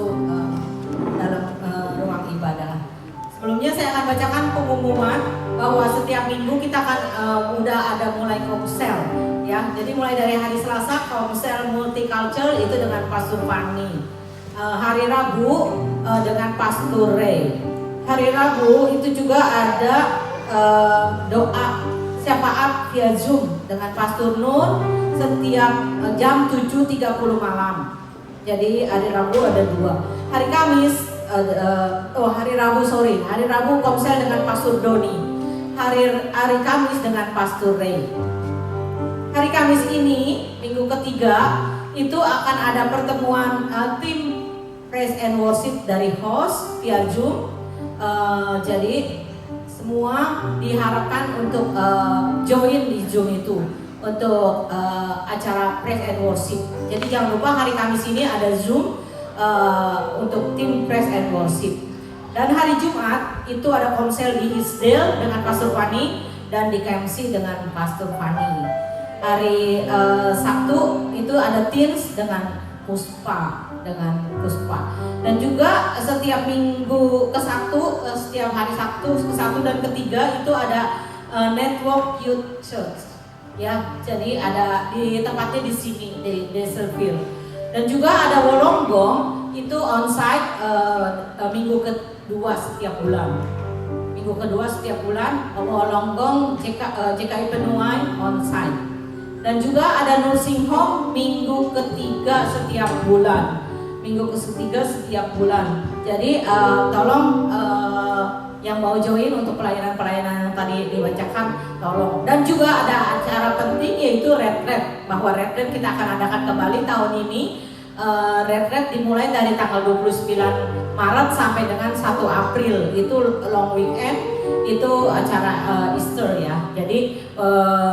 masuk dalam ruang ibadah. Sebelumnya saya akan bacakan pengumuman bahwa setiap minggu kita akan udah ada mulai komsel ya. Jadi mulai dari hari Selasa komsel multicultural itu dengan Pastor Fanny. Hari Rabu dengan Pastor Ray. Hari Rabu itu juga ada doa syafaat via Zoom dengan Pastor Nur setiap jam 7.30 malam. Jadi hari Rabu ada 2. Hari Kamis hari Rabu komsel dengan Pastor Doni. Hari Kamis dengan Pastor Ray. Hari Kamis ini minggu ketiga itu akan ada pertemuan tim praise and worship dari host via Zoom. Jadi semua diharapkan untuk join di Zoom itu untuk acara praise and worship. Jadi jangan lupa hari Kamis ini ada Zoom untuk tim praise and worship. Dan hari Jumat itu ada konsel di Hisdale dengan Pastor Fanny dan di KMC dengan Pastor Fanny. Hari Sabtu itu ada teens dengan Puspa dan juga setiap minggu ke Sabtu, setiap hari Sabtu ke Sabtu dan ketiga itu ada Network Youth Church ya. Jadi ada di tempatnya di sini di Desertville. Dan juga ada Wolonggong itu onsite minggu kedua setiap bulan. Wolonggong JKI Penuai onsite. Dan juga ada nursing home minggu ketiga setiap bulan. Jadi tolong yang mau join untuk pelayanan yang tadi dibacakan tolong. Dan juga ada acara penting yaitu retreat. Bahwa retreat kita akan adakan kembali tahun ini. Retreat dimulai dari tanggal 29 Maret sampai dengan 1 April. Itu long weekend, itu acara Easter ya. Jadi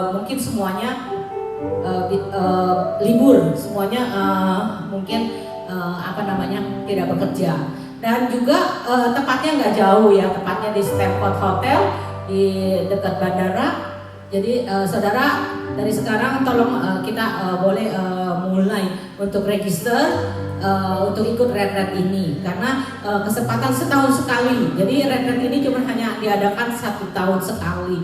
mungkin semuanya libur, semuanya mungkin tidak bekerja. Dan juga tempatnya nggak jauh ya, tempatnya di Stamford Hotel di dekat bandara. Jadi saudara dari sekarang tolong kita boleh mulai untuk register untuk ikut retreat ini karena kesempatan setahun sekali. Jadi retreat ini cuma hanya diadakan 1 tahun sekali,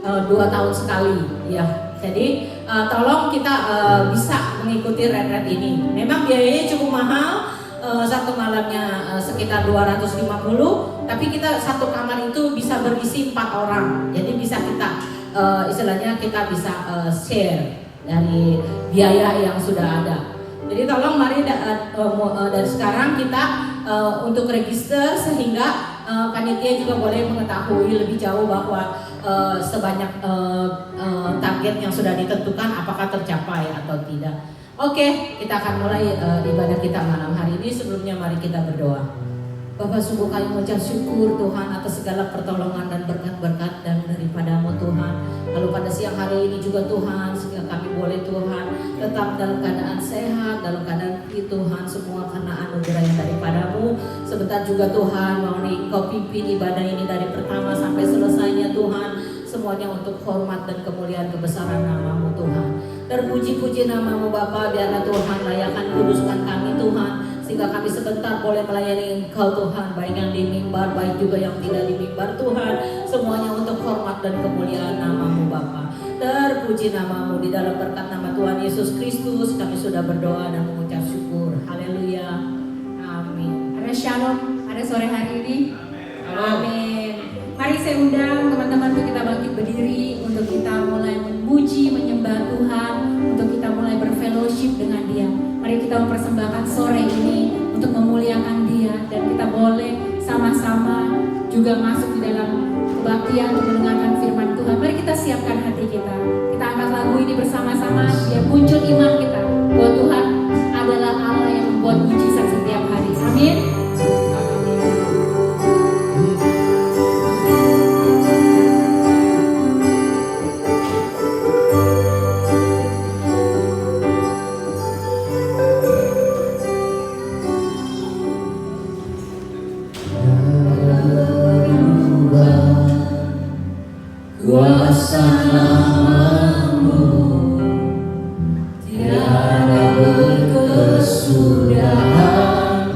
2 tahun sekali ya. Jadi tolong kita bisa mengikuti retreat ini. Memang biayanya cukup mahal. Satu malamnya sekitar 250, tapi kita satu kamar itu bisa berisi 4 orang. Jadi bisa kita istilahnya kita bisa share dari biaya yang sudah ada. Jadi tolong mari dari sekarang kita untuk register sehingga panitia juga boleh mengetahui lebih jauh bahwa sebanyak target yang sudah ditentukan apakah tercapai atau tidak. Oke, kita akan mulai ibadah kita malam hari ini. Sebelumnya mari kita berdoa. Bapak, sungguh kami mengucap syukur Tuhan atas segala pertolongan dan berkat-berkat dan daripada-Mu Tuhan. Lalu pada siang hari ini juga Tuhan, sehingga kami boleh Tuhan tetap dalam keadaan sehat, dalam keadaan fit Tuhan, semua karena anugerah yang daripada-Mu. Sebentar juga Tuhan, mohon Engkau pimpin ibadah ini dari pertama sampai selesainya Tuhan. Semuanya untuk hormat dan kemuliaan kebesaran nama-Mu Tuhan. Terpuji-puji nama-Mu Bapa, biarlah Tuhan layakan kuduskan kami Tuhan, sehingga kami sebentar boleh melayani Engkau Tuhan, baik yang di mimbar, baik juga yang tidak di mimbar Tuhan. Semuanya untuk hormat dan kemuliaan nama-Mu Bapa. Terpuji nama-Mu, di dalam berkat nama Tuhan Yesus Kristus kami sudah berdoa dan mengucap syukur. Haleluya. Amin. Ada shalom pada sore hari ini. Amin. Mari saya undang teman-teman untuk kita bangkit berdiri, untuk kita mulai memuji, menyembah Tuhan, untuk kita mulai berfellowship dengan Dia. Mari kita mempersembahkan sore ini untuk memuliakan Dia, dan kita boleh sama-sama juga masuk di dalam kebaktian untuk mendengarkan firman Tuhan. Mari kita siapkan hati kita. Kita angkat lagu ini bersama-sama, biar muncul iman kita bahwa Tuhan adalah Allah yang membuat mujizat setiap hari. Amin. Kuasa nama-Mu tiada berkesudahan,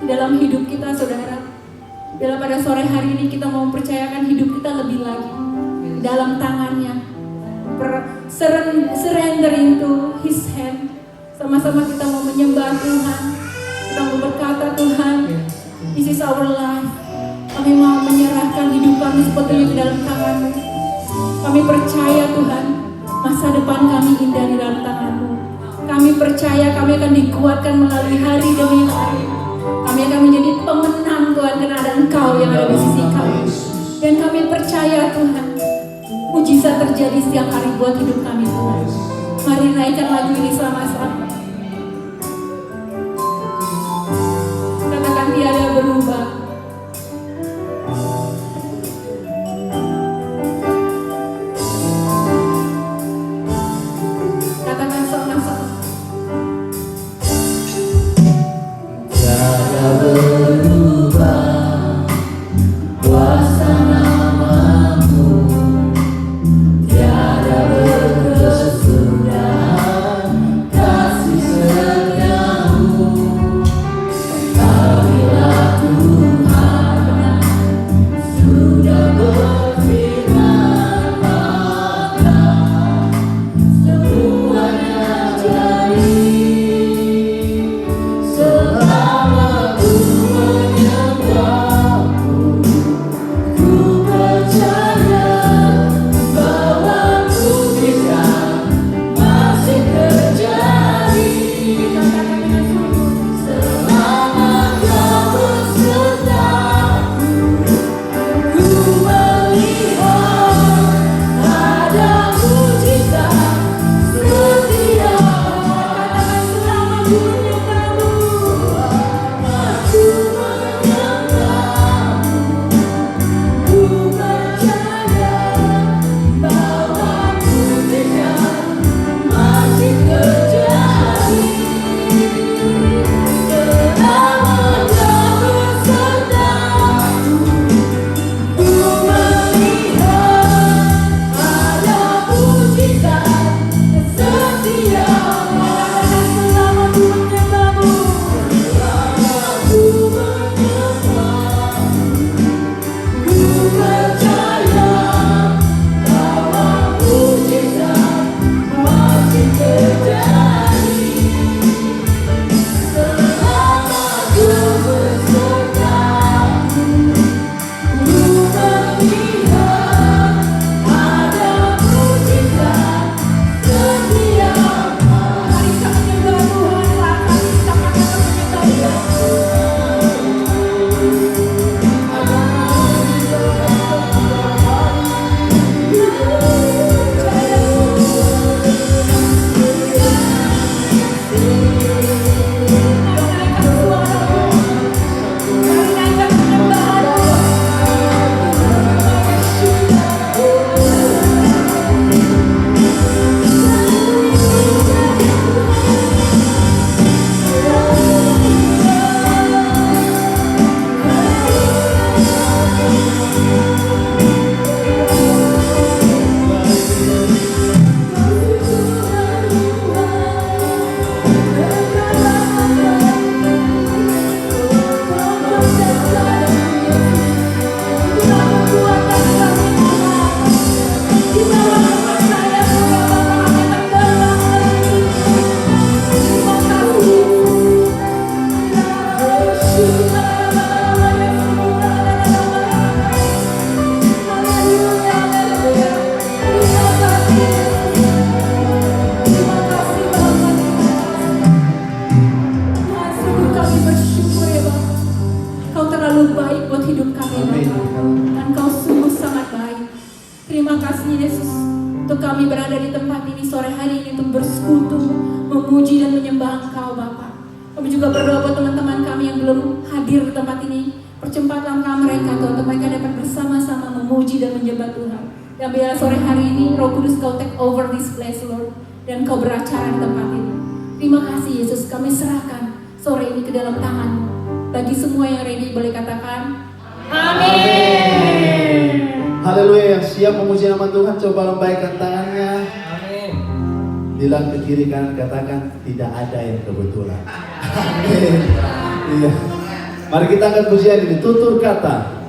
di dalam hidup kita, saudara. Bila pada sore hari ini kita mau percayakan hidup kita lebih lagi di dalam tangannya, surrender into His hand. Sama-sama kita mau menyembah Tuhan, kita mau berkata, Tuhan, this is our life. Kami mau menyerahkan hidup kami sepenuhnya ke dalam tangan-Mu. Kami percaya, Tuhan, masa depan kami indah di dalam tangan-Mu. Kami percaya kami akan dikuatkan melalui hari demi hari. Kami akan menjadi pemenang, Tuhan, karena ada Engkau yang ada di sisi kami. Dan kami percaya, Tuhan, mujizat terjadi setiap hari buat hidup kami, Tuhan. Mari naikkan lagu ini sama-sama. Katakan tiada berubah. Katakan sama-sama. Tiada berubah kuasa nama-Mu, tiada berkesudahan kasih setia-Mu. Kamilah Tuhan sudah berfirman, maka semuanya jadi. Selama ku menyembah-Mu, ku percaya bahwa mujizat masih terjadi. Selama Kau bersertaku, ku melihat ada mujizat setia. Katakan selama ku menyembah-Mu, aku menyembah-Mu, ku percaya bahwa mujizat masih terjadi. Selama Kau bersertaku, ku melihat ada mujizat setia. Katakan selama ku menyembah-Mu, aku menyembah-Mu, ku percaya bahwa mujizat masih terjadi. Selama Kau bersertaku, ku melihat ada mujizat setia. Mari kita menyembah Tuhan, kami katakan menyembah Dia. Tuhan, sungguh kami bersyukur ya Bapa. Kau terlalu baik buat hidup kami Bapa. Dan Kau sungguh sangat baik. Terima kasih Yesus untuk kami berada di tempat ini sore hari ini untuk bersekutu, memuji dan menyembah Engkau Bapa. Kami juga berdoa buat teman-teman kami yang belum hadir di tempat ini. Percepat langkah mereka Tuhan, untuk mereka dapat bersama-sama memuji dan menyembah Tuhan. Dan biar sore hari ini Roh Kudus Kau take over this place Lord, dan Kau beracara di tempat ini. Terima kasih Yesus, kami serahkan sore ini ke dalam tangan-Mu. Bagi semua yang ready boleh katakan amin. Haleluya, yang siap memuji nama Tuhan coba lambaikan tangannya. Amin. Bilang ke kiri kanan, katakan tidak ada yang kebetulan. Amin. Iya. Mari kita angkat pujian ini, tutur kata.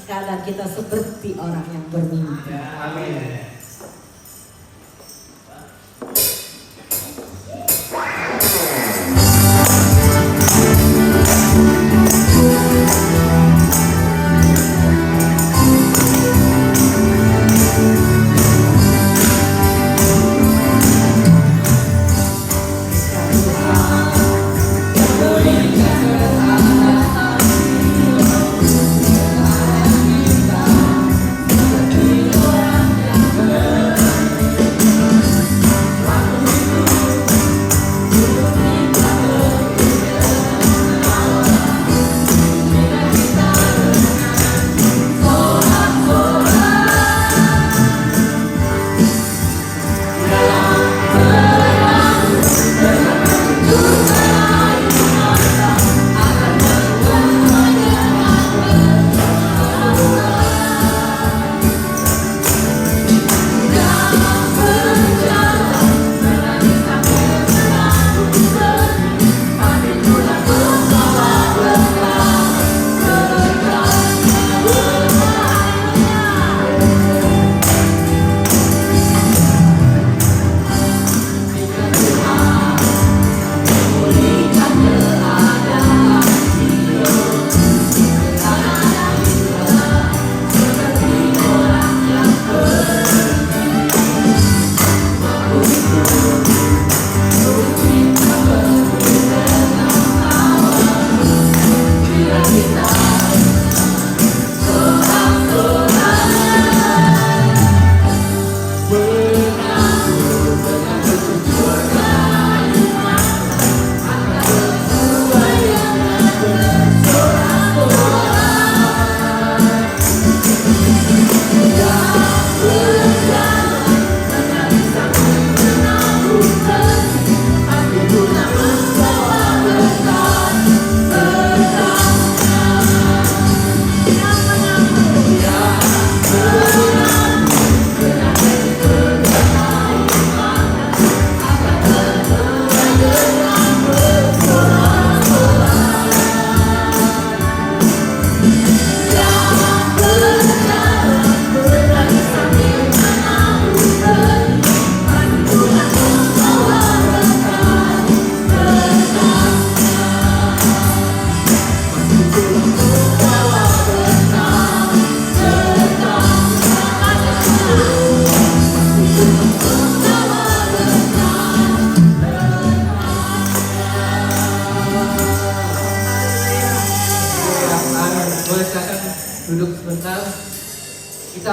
Keadaan kita seperti orang yang bermimpi. Amin. Yang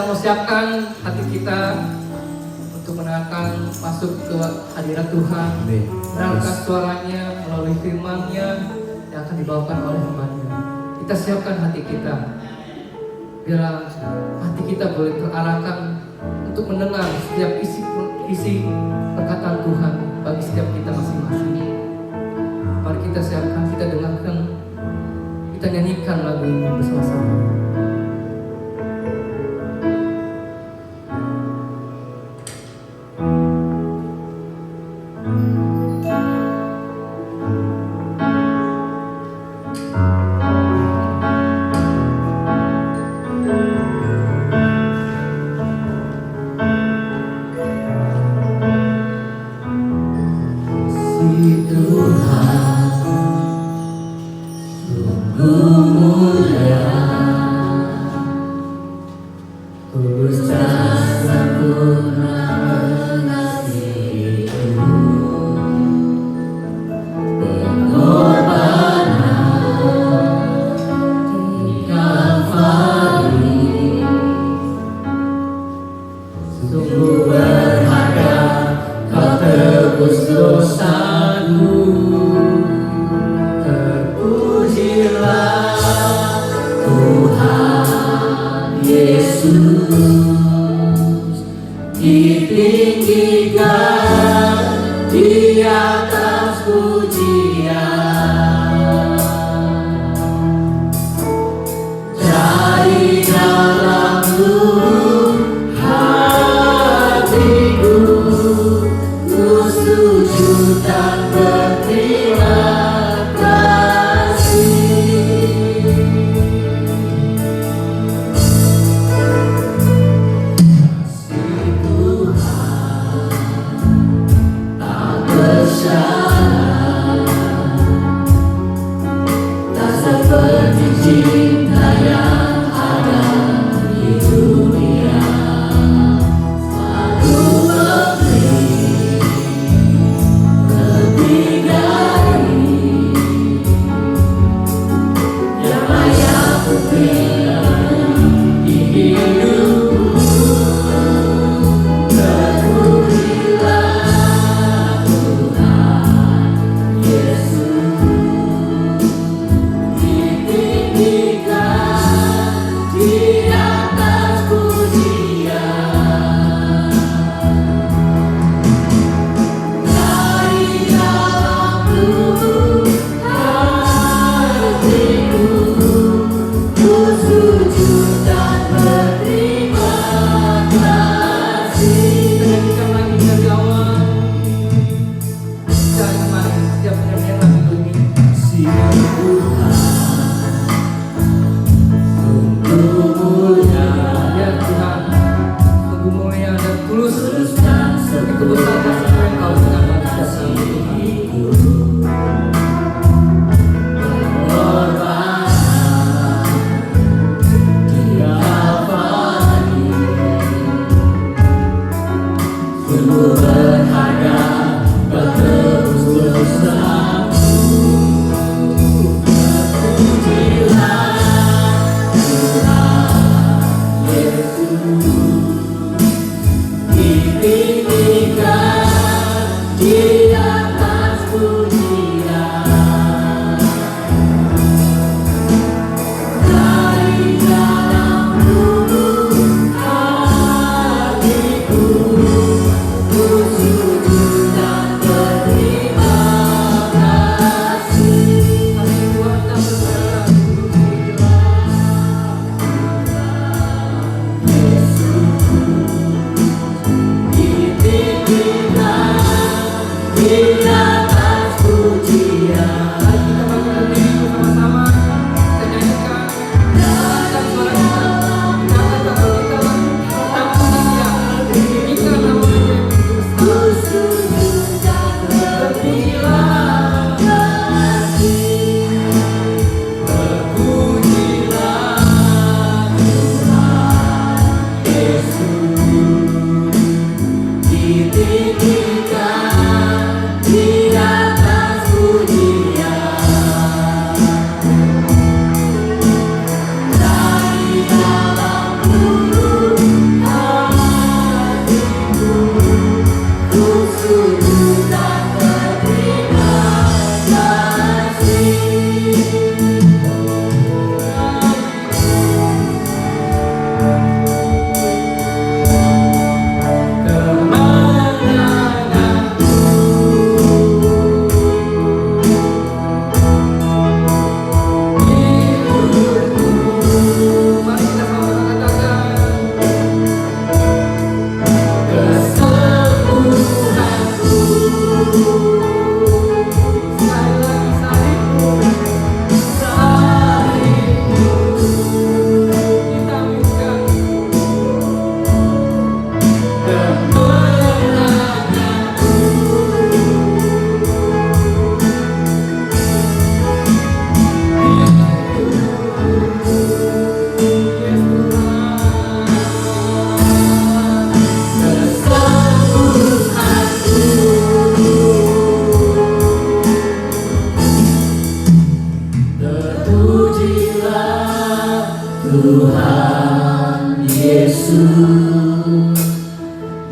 mau siapkan hati kita untuk mendengarkan masuk ke hadirat Tuhan, mendengarkan suaranya melalui firman-Nya yang akan dibawakan oleh hamba-Nya. Kita siapkan hati kita, biar hati kita boleh terarahkan untuk mendengar setiap isi perkataan Tuhan bagi setiap kita masing-masing. Mari kita siapkan, kita dengarkan, kita nyanyikan lagu ini bersama-sama.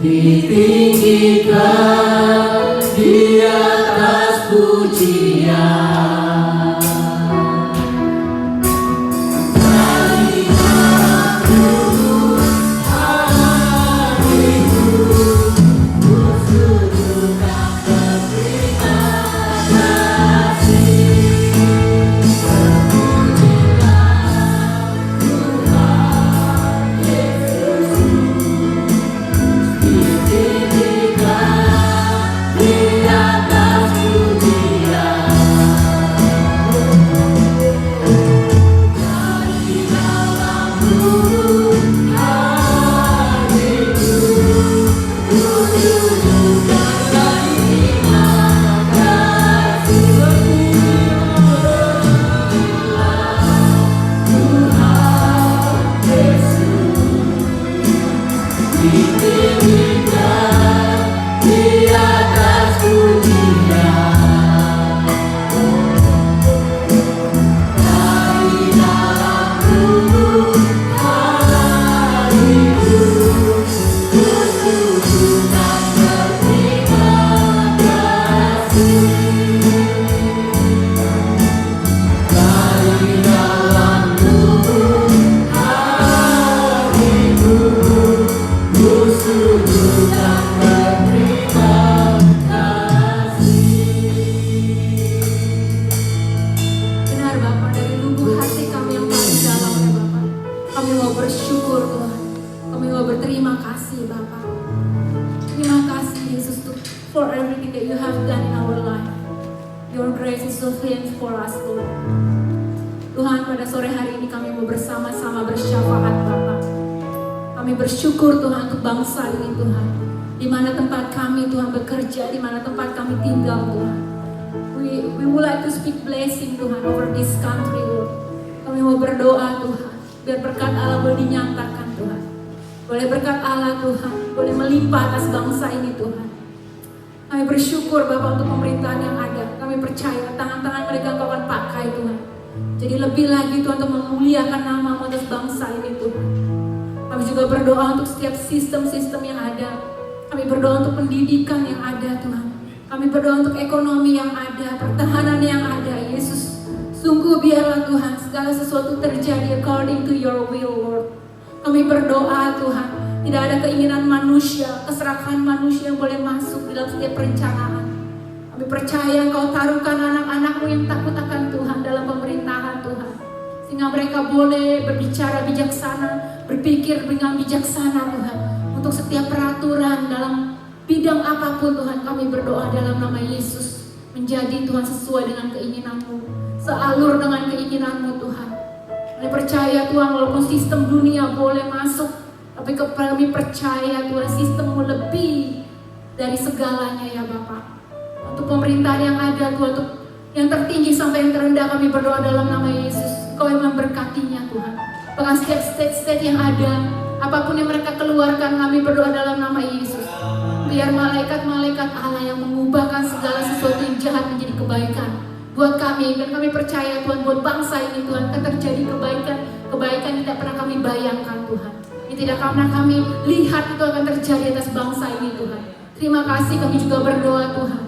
ditinggikan di atas pujian. Dari dalamku hatiku, ku sujudkan berterima kasih. Terpujilah Tuhan Yesus, ditinggikan di atas pujian. Dari dalam lubuk hatiku, ku sujudkan terima kasih. Tuhan Yesus, ditinggikan di atas pujian. Dari dalam lubuk hatiku, ku sujudkan berterima kasih. Dari dalam lubuk hatiku, ku sujudkan berterima kasih. Benar Bapak, dari lubuk hati kami yang paling dalam ya Bapak, kami mau bersyukur Tuhan, kami mau berterima kasih Bapak. Terima kasih Yesus for everything that you have done in our life. Your grace is sufficient for us Lord. Tuhan, pada sore hari ini kami mau bersama-sama bersyafaat Bapak. Kami bersyukur Tuhan untuk bangsa ini Tuhan, di mana tempat kami Tuhan bekerja, di mana tempat kami tinggal Tuhan. We would like to speak blessing Tuhan over this country Lord. Kami mau berdoa Tuhan, biar berkat Allah boleh dinyatakan Tuhan. Boleh berkat Allah Tuhan, boleh melimpah atas bangsa ini Tuhan. Kami bersyukur Bapak untuk pemerintahan yang ada. Kami percaya tangan-tangan mereka Engkau akan pakai Tuhan. Jadi lebih lagi Tuhan untuk memuliakan nama atas bangsa ini Tuhan. Kami juga berdoa untuk setiap sistem-sistem yang ada. Kami berdoa untuk pendidikan yang ada Tuhan. Kami berdoa untuk ekonomi yang ada, pertahanan yang ada Yesus. Sungguh biarlah Tuhan segala sesuatu terjadi according to your will Lord. Kami berdoa Tuhan, tidak ada keinginan manusia, keserakan manusia yang boleh masuk dalam setiap perencanaan. Kami percaya Engkau taruhkan anak-anak-Mu yang takut akan Tuhan dalam pemerintahan Tuhan, sehingga mereka boleh berbicara bijaksana, berpikir dengan bijaksana Tuhan, untuk setiap peraturan dalam bidang apapun Tuhan. Kami berdoa dalam nama Yesus, menjadi Tuhan sesuai dengan keinginan-Mu, sealur dengan keinginan-Mu Tuhan. Kami percaya Tuhan, walaupun sistem dunia boleh masuk, tapi kami percaya Tuhan sistem-Mu lebih dari segalanya ya Bapak. Untuk pemerintahan yang ada Tuhan, untuk yang tertinggi sampai yang terendah, kami berdoa dalam nama Yesus. Kau yang memberkatinya Tuhan. Bahkan setiap state-state yang ada, apapun yang mereka keluarkan, kami berdoa dalam nama Yesus. Biar malaikat-malaikat Allah yang mengubahkan segala sesuatu yang jahat menjadi kebaikan buat kami. Dan kami percaya Tuhan, buat bangsa ini Tuhan akan terjadi kebaikan yang tidak pernah kami bayangkan Tuhan. Yang tidak pernah kami lihat itu akan terjadi atas bangsa ini Tuhan. Terima kasih. Kami juga berdoa Tuhan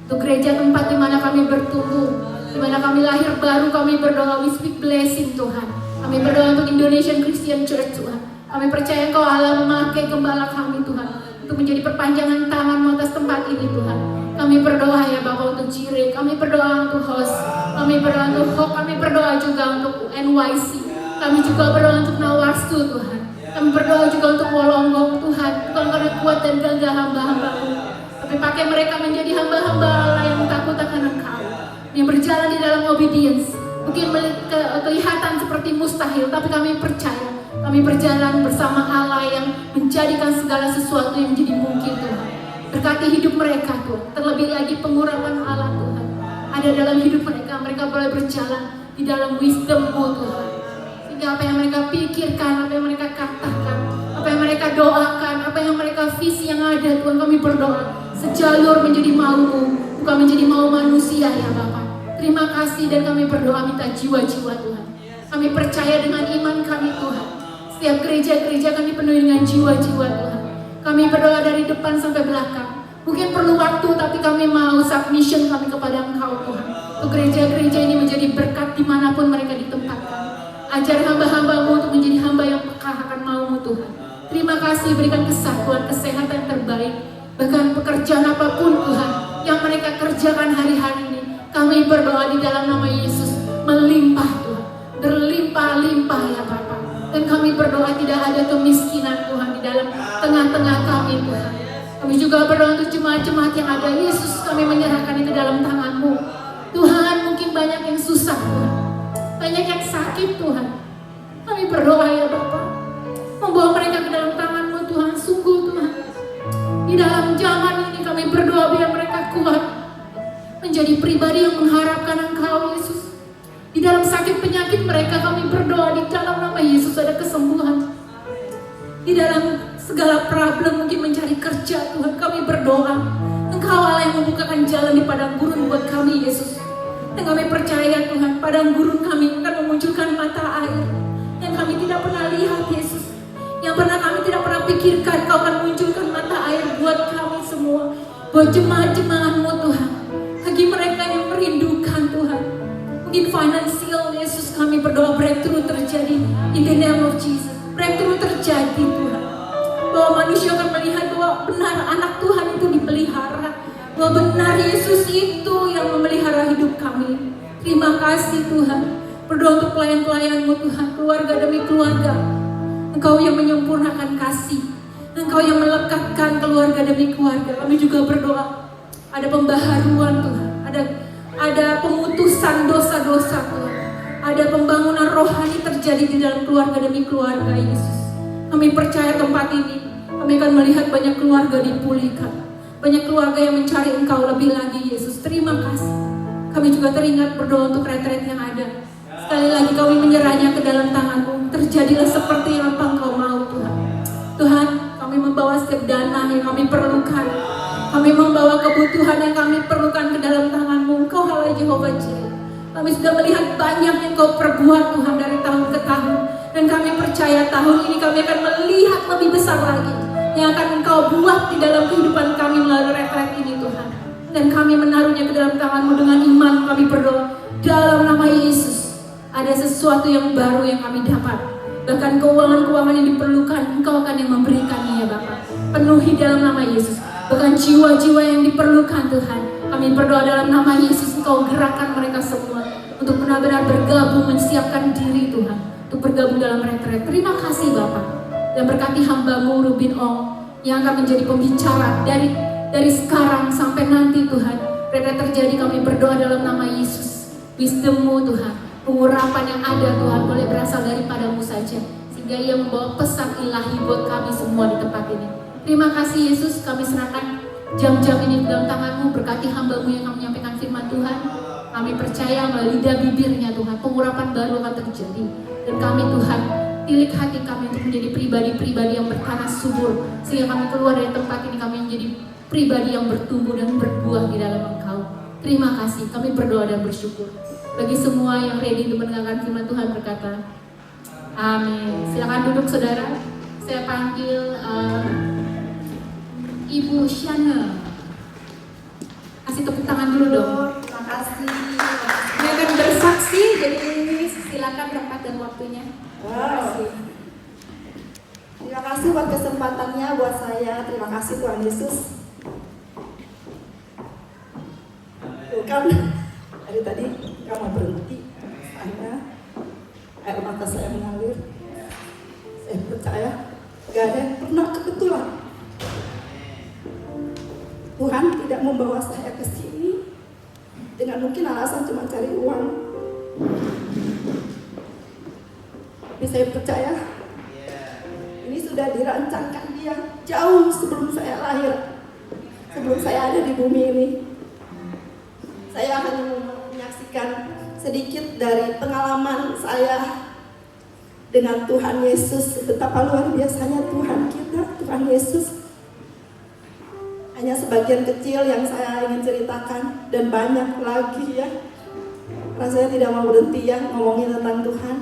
untuk gereja tempat di mana kami bertumbuh, di mana kami lahir baru. Kami berdoa, we speak blessing Tuhan. Kami berdoa untuk Indonesian Christian Church Tuhan. Kami percaya Engkau Allah memakai gembala kami Tuhan untuk menjadi perpanjangan tangan-Mu atas tempat ini Tuhan. Kami berdoa ya Bapak untuk Jire, kami berdoa untuk host, kami berdoa untuk Hope, kami berdoa juga untuk NYC, kami juga berdoa untuk Nawarstu Tuhan. Kami berdoa juga untuk Wolonggong Tuhan, bukan karena kuat dan gagah hamba-hamba-Mu, tapi pakai mereka menjadi hamba-hamba Allah yang takut akan Engkau, yang berjalan di dalam obedience. Mungkin kelihatan seperti mustahil, tapi kami percaya kami berjalan bersama Allah yang menjadikan segala sesuatu yang menjadi mungkin Tuhan. Berkati hidup mereka Tuhan, terlebih lagi pengurapan Allah Tuhan ada dalam hidup mereka. Mereka boleh berjalan di dalam wisdom-Mu Tuhan, sehingga apa yang mereka pikirkan, apa yang mereka katakan, apa yang mereka doakan, apa yang mereka visi yang ada Tuhan, kami berdoa sejalur menjadi mau-Mu, bukan menjadi mau manusia ya Bapak. Terima kasih, dan kami berdoa minta jiwa-jiwa Tuhan. Kami percaya dengan iman kami Tuhan, setiap gereja-gereja kami penuhi dengan jiwa-jiwa Tuhan. Kami berdoa dari depan sampai belakang. Mungkin perlu waktu, tapi kami mau submission kami kepada Engkau Tuhan. Untuk gereja-gereja ini menjadi berkat dimanapun mereka ditempatkan. Ajar hamba-hambamu untuk menjadi hamba yang peka akan mau-Mu Tuhan. Terima kasih, berikan kesatuan, kesehatan terbaik. Bahkan pekerjaan apapun Tuhan yang mereka kerjakan hari-hari ini, kami berdoa di dalam nama Yesus melimpah Tuhan, berlimpah-limpah ya Bapa. Dan kami berdoa tidak ada kemiskinan Tuhan di dalam tengah-tengah kami Tuhan. Kami juga berdoa untuk jemaat-jemaat yang ada. Yesus, kami menyerahkannya ke dalam tangan-Mu Tuhan. Mungkin banyak yang susah Tuhan, banyak yang sakit Tuhan. Kami berdoa ya Bapa, membawa mereka ke dalam tangan-Mu Tuhan. Sungguh Tuhan, di dalam zaman ini kami berdoa biar mereka kuat menjadi pribadi yang mengharapkan Engkau Yesus. Di dalam sakit penyakit mereka kami berdoa di dalam nama Yesus ada kesembuhan. Di dalam segala problem mungkin mencari kerja Tuhan, kami berdoa Engkau Allah yang membukakan jalan di padang gurun buat kami Yesus. Dan kami percaya Tuhan, padang gurun kami akan memunculkan mata air yang kami tidak pernah lihat Yesus. Yang kami tidak pernah pikirkan Kau akan munculkan mata air buat kami semua, buat jemaat-jemaat-Mu Tuhan. Bagi mereka yang merindukan Tuhan, mungkin financial Yesus, kami berdoa breakthrough terjadi in the name of Jesus. Breakthrough terjadi Tuhan, bahwa manusia akan melihat bahwa benar anak Tuhan itu dipelihara, bahwa benar Yesus itu yang memelihara hidup kami. Terima kasih Tuhan. Berdoa untuk pelayan-pelayan-Mu Tuhan, keluarga demi keluarga. Engkau yang menyempurnakan kasih, Engkau yang melekatkan keluarga demi keluarga. Kami juga berdoa ada pembaharuan Tuhan, ada pemutusan dosa-dosa Tuhan, ada pembangunan rohani terjadi di dalam keluarga demi keluarga Yesus. Kami percaya tempat ini, kami akan melihat banyak keluarga dipulihkan, banyak keluarga yang mencari Engkau lebih lagi Yesus. Terima kasih. Kami juga teringat berdoa untuk retret yang ada. Sekali lagi kami menyerahnya ke dalam tangan-Mu. Terjadilah seperti yang apa Engkau mau Tuhan. Tuhan, kami membawa setiap dana yang kami perlukan. Kami membawa kebutuhan yang kami perlukan ke dalam tangan-Mu. Engkau Allah Jehovah Jireh. Kami sudah melihat banyak yang Kau perbuat Tuhan dari tahun ke tahun. Dan kami percaya tahun ini kami akan melihat lebih besar lagi yang akan Engkau buat di dalam kehidupan kami melalui retret ini Tuhan. Dan kami menaruhnya ke dalam tangan-Mu dengan iman. Kami berdoa dalam nama Yesus. Ada sesuatu yang baru yang kami dapat. Bahkan keuangan-keuangan yang diperlukan Engkau akan yang memberikannya ya Bapa. Penuhi dalam nama Yesus. Bahkan jiwa-jiwa yang diperlukan Tuhan, kami berdoa dalam nama Yesus Engkau gerakkan mereka semua untuk benar-benar bergabung, mensiapkan diri Tuhan untuk bergabung dalam retret. Terima kasih Bapa. Dan berkati hamba-Mu Rubin Ong yang akan menjadi pembicara dari sekarang sampai nanti Tuhan. Retret terjadi, kami berdoa dalam nama Yesus. Wisdom-Mu Tuhan, pengurapan yang ada Tuhan boleh berasal daripada-Mu saja, sehingga Ia membawa pesan ilahi buat kami semua di tempat ini. Terima kasih Yesus, kami serahkan jam-jam ini dalam tangan-Mu. Berkati hamba-Mu yang akan menyampaikan firman Tuhan. Kami percaya melalui lidah bibirnya Tuhan, pengurapan baru akan terjadi. Dan kami Tuhan, tilik hati kami untuk menjadi pribadi-pribadi yang bertanah subur, sehingga kami keluar dari tempat ini, kami menjadi pribadi yang bertumbuh dan berbuah di dalam Engkau. Terima kasih, kami berdoa dan bersyukur. Bagi semua yang ready untuk mendengarkan firman Tuhan berkata, amin. Silakan duduk saudara. Saya panggil Ibu Shana. Kasih tepuk tangan dulu dong. Terima kasih. Dia akan bersaksi, jadi silakan tempat dan waktunya. Wow. Terima kasih buat kesempatannya buat saya. Terima kasih Tuhan Yesus. Tuh kan dari tadi kamu berhenti, saya air mata saya mengalir. Saya percaya gak ada yang pernah kebetulan. Tuhan tidak membawa saya ke sini dengan mungkin alasan cuma cari uang. Tapi saya percaya ini sudah dirancangkan Dia jauh sebelum saya lahir, sebelum saya ada di bumi ini. Saya akan menyaksikan sedikit dari pengalaman saya dengan Tuhan Yesus. Betapa luar biasanya Tuhan kita, Tuhan Yesus. Hanya sebagian kecil yang saya ingin ceritakan, dan banyak lagi ya. Rasanya tidak mau berhenti ya ngomongin tentang Tuhan.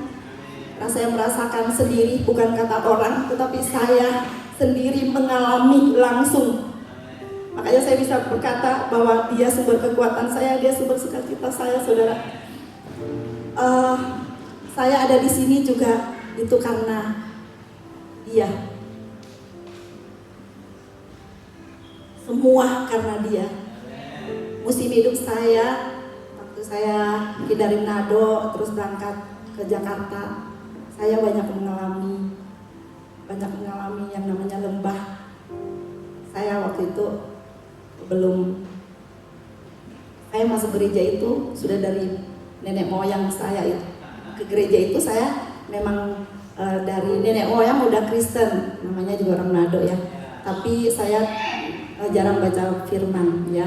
Saya merasakan sendiri, bukan kata orang, tetapi saya sendiri mengalami langsung. Makanya saya bisa berkata bahwa dia sumber kekuatan saya, dia sumber sukacita saya, saudara. Saya ada di sini juga itu karena dia. Semua karena dia. Musim hidup saya, waktu saya dari Manado terus berangkat ke Jakarta, saya banyak mengalami yang namanya lembah. Saya waktu itu saya masuk gereja itu sudah dari nenek moyang saya itu. Ke gereja itu saya memang dari nenek moyang udah Kristen, namanya juga orang Manado ya. Tapi saya jarang baca firman ya.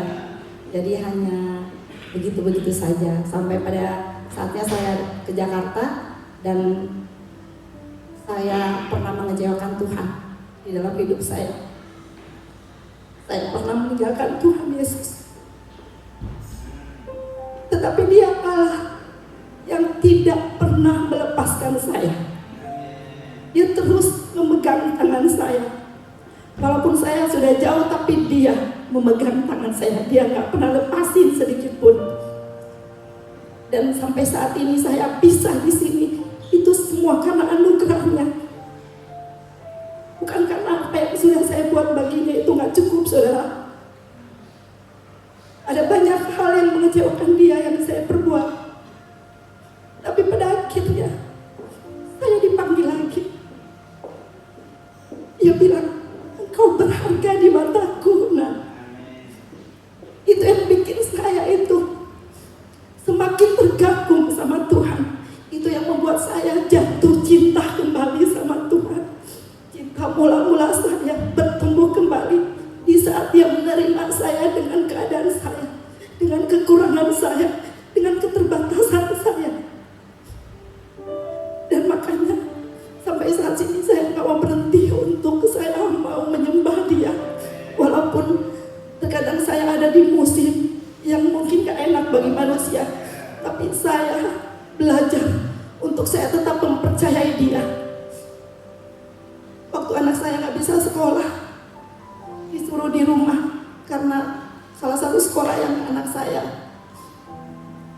Jadi hanya begitu-begitu saja sampai pada saatnya saya ke Jakarta dan saya pernah mengecewakan Tuhan di dalam hidup saya. Saya pernah meninggalkan Tuhan Yesus. Tetapi Dia Allah yang tidak pernah melepaskan saya. Dia terus memegang tangan saya. Walaupun saya sudah jauh, tapi Dia memegang tangan saya. Dia nggak pernah lepasin sedikit pun. Dan sampai saat ini saya bisa di sini. Itu semua karena anugerahnya. Bukan karena apa yang sudah saya buat baginya, itu nggak cukup, saudara. Ada banyak hal yang mengecewakan Dia yang saya perbuat. Tapi pada akhirnya saya dipanggil lagi. Dia bilang, engkau berharga di mataku. Nah, itu yang bikin saya itu semakin tergabung sama Tuhan. Itu yang membuat saya jatuh cinta kembali sama Tuhan. Cinta mula-mula saya bertumbuh kembali di saat Dia menerima saya dengan keadaan saya, dengan kekurangan saya, dengan keterbatasan saya. Dan makanya sampai saat ini saya nggak mau berhenti untuk saya mau menyembah Dia. Walaupun terkadang saya ada di musim yang mungkin gak enak bagi manusia, tapi saya belajar untuk saya tetap mempercayai Dia. Waktu anak saya nggak bisa sekolah, disuruh di rumah karena salah satu sekolah yang anak saya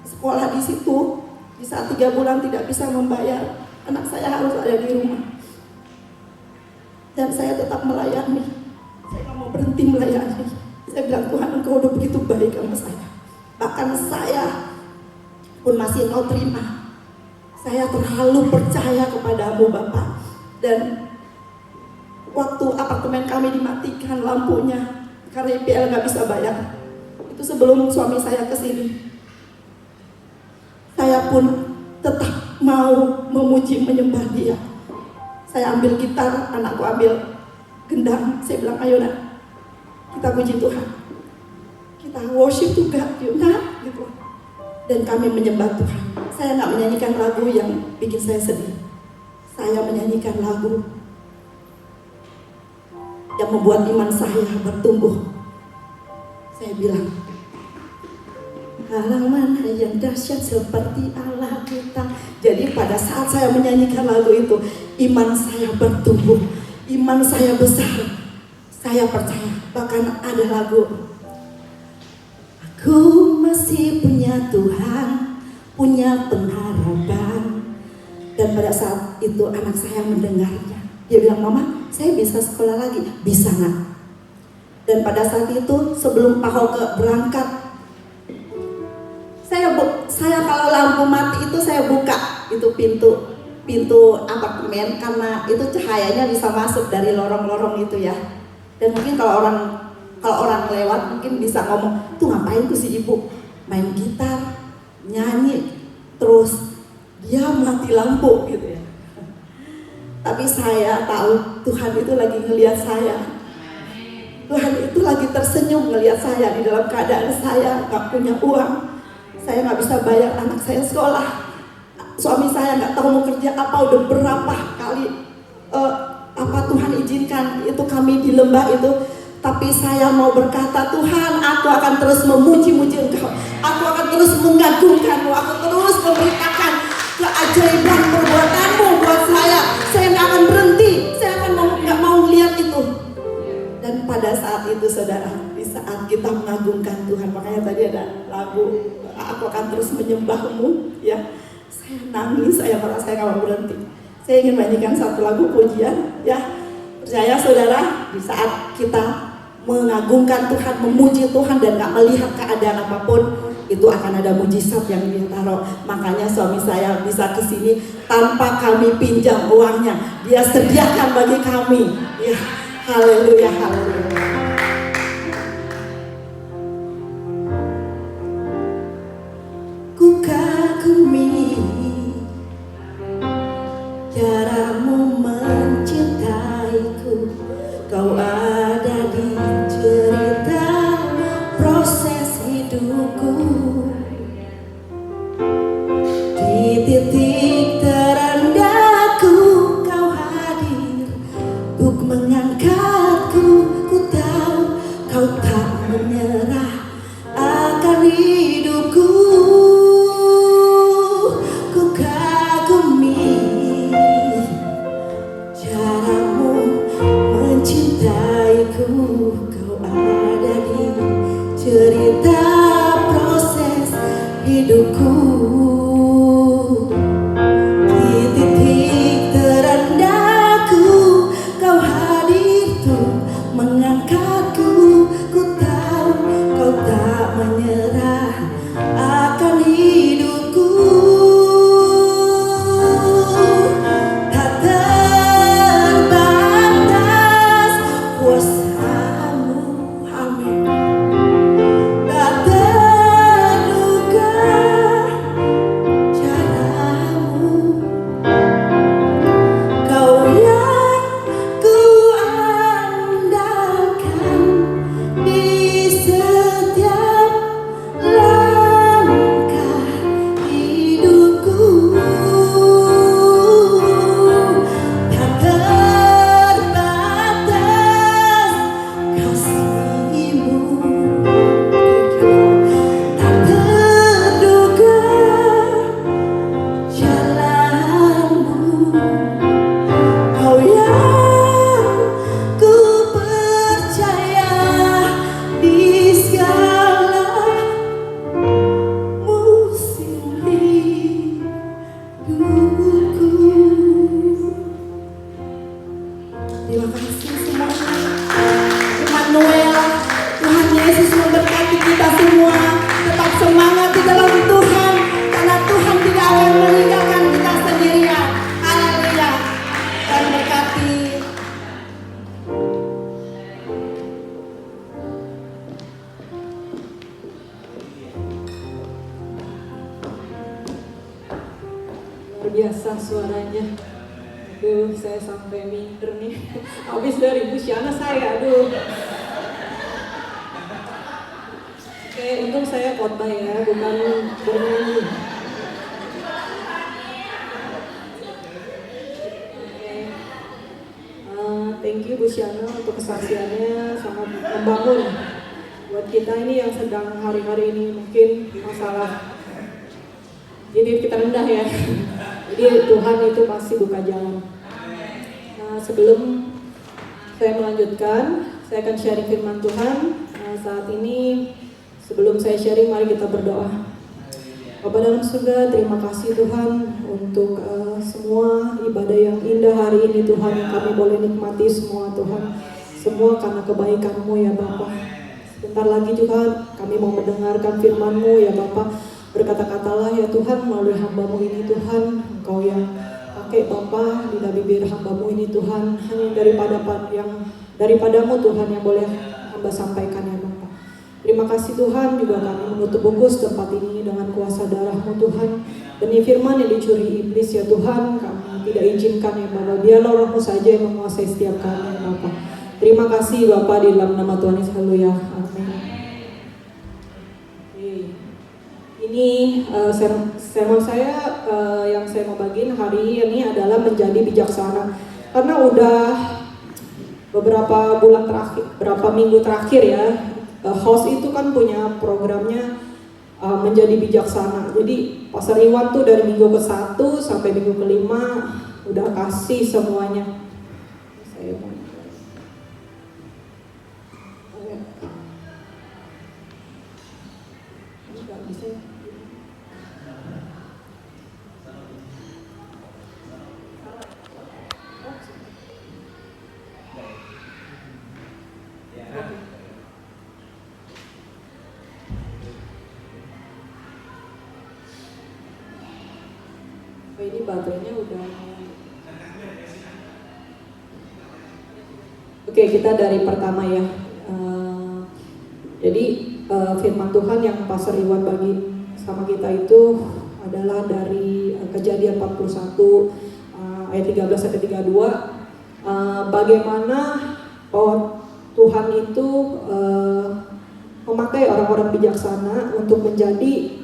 sekolah di situ, di saat 3 bulan tidak bisa membayar, anak saya harus ada di rumah. Dan saya tetap melayani. Saya nggak mau berhenti melayani. Saya bilang, Tuhan, Engkau udah begitu baik sama saya. Bahkan saya pun masih mau terima. Saya terlalu percaya kepadamu, Bapak. Dan waktu apartemen kami dimatikan lampunya karena IPL nggak bisa bayar, itu sebelum suami saya kesini, saya pun tetap mau memuji menyembah Dia. Saya ambil gitar, anakku ambil gendang. Saya bilang, ayo nak, kita puji Tuhan, kita worship to God, yuk nak, gitu. Dan kami menyembah Tuhan. Saya nggak menyanyikan lagu yang bikin saya sedih. Saya menyanyikan lagu yang membuat iman saya bertumbuh. Saya bilang, Allah mana yang dahsyat seperti Allah kita. Jadi pada saat saya menyanyikan lagu itu, iman saya bertumbuh, iman saya besar. Saya percaya. Bahkan ada lagu, aku masih punya Tuhan, punya pengharapan. Dan pada saat itu anak saya mendengarnya, dia bilang, Mama, saya bisa sekolah lagi? Bisa nak. Dan pada saat itu sebelum Pak Hoke berangkat, saya kalau lampu mati itu saya buka itu pintu apartemen karena itu cahayanya bisa masuk dari lorong-lorong itu ya. Dan mungkin kalau orang lewat mungkin bisa ngomong, tuh ngapain tuh si ibu main gitar, nyanyi, terus dia mati lampu gitu ya. Tapi saya tahu Tuhan itu lagi ngelihat saya. Tuhan itu lagi tersenyum ngelihat saya di dalam keadaan saya nggak punya uang. Saya nggak bisa bayar anak saya sekolah. Suami saya nggak tahu mau kerja apa, udah berapa kali Tuhan izinkan itu kami di lembah itu. Tapi saya mau berkata, Tuhan, aku akan terus memuji-muji Engkau. Aku akan terus mengagungkan-Mu. Aku terus memberitakan keajaiban perbuatan-Mu buat saya. Saya nggak akan berhenti. Saya akan nggak mau lihat itu. pada saat itu saudara, di saat kita mengagungkan Tuhan, makanya tadi ada lagu Aku Akan Terus Menyembahmu, ya. Saya nangis, saya merasa saya nggak mau berhenti. Saya ingin nyanyikan satu lagu pujian, ya. Percaya saudara, di saat kita mengagungkan Tuhan, memuji Tuhan dan nggak melihat keadaan apapun, itu akan ada mujizat yang dia taruh. Makanya suami saya bisa ke sini tanpa kami pinjam uangnya, dia sediakan bagi kami. Ya, haleluya, haleluya. Ku kagumi caramu mencintaiku, kau ada di cerita proses hidupku. Di titik terendahku kau hadir untuk mengangkatku. Ku tahu kau tak menyerah akan hidupku. Ku kagumi caramu mencintaiku, kau ada di cerita proses hidupku. Di titik terendahku kau hadir tuh mengangkatku. Ku tahu kau tak menyerah akan hidupku. Tak terbatas kuasamu, amin. Tak terduga caramu, kau yang ku andalkan di setiap langkah hidupku. Tak terbatas kasih-Mu, tak terduga jalan-Mu, kau yang ku percaya di segala musim hidupku. Terima kasih semuanya. Immanuel, Tuhan Yesus memberkati kita semua. Tetap semangat di dalam Tuhan, karena Tuhan tidak akan meninggalkan kita sendirian. Haleluya. Dan berkati. Luar biasa suaranya. Aduh, saya sampai minder nih. Habis dari Bu Syana saya, aduh. Oke, untung saya khotbah ya, bukan bernyanyi. Oke. Thank you Bu Syana untuk kesaksiannya, sangat membangun buat kita ini yang sedang hari-hari ini mungkin masalah. Jadi kita rendah ya. Jadi Tuhan itu pasti buka jalan. Nah, sebelum saya melanjutkan, saya akan sharing firman Tuhan. Saat ini sebelum saya sharing, mari kita berdoa. Bapa dalam surga, terima kasih Tuhan untuk semua ibadah yang indah hari ini Tuhan, yang kami boleh nikmati semua Tuhan. Semua karena kebaikan-Mu ya Bapa. Sebentar lagi Tuhan, kami mau mendengarkan firman-Mu ya Bapa. Berkata-katalah ya Tuhan melalui hamba-Mu ini Tuhan, Engkau yang pakai Bapa di dalam bibir hamba-Mu ini Tuhan, hanya daripadamu Tuhan yang boleh hamba sampaikan ya Bapa. Terima kasih Tuhan, juga kami menutup bungkus tempat ini dengan kuasa darah-Mu Tuhan. Benih firman yang dicuri iblis ya Tuhan, kami tidak izinkan ya Bapa, biarlah Roh-Mu saja yang menguasai setiap kami ya Bapa. Terima kasih Bapa, di dalam nama Tuhan Yesus, haleluya, amin. Ini sermon saya yang saya mau bagiin hari ini adalah menjadi bijaksana. Karena udah beberapa bulan terakhir, beberapa minggu terakhir ya, host itu kan punya programnya menjadi bijaksana. Jadi Pastor Iwan tuh dari minggu ke-1 sampai minggu ke-5 udah kasih semuanya. Saya mau Ini nggak bisa ya. Oh, ini baterainya udah. Oke, kita dari pertama ya. Jadi firman Tuhan yang Pastor Iwan bagi sama kita itu adalah dari Kejadian 41 ayat 13 sampai 32. Bagaimana Tuhan itu memakai orang-orang bijaksana untuk menjadi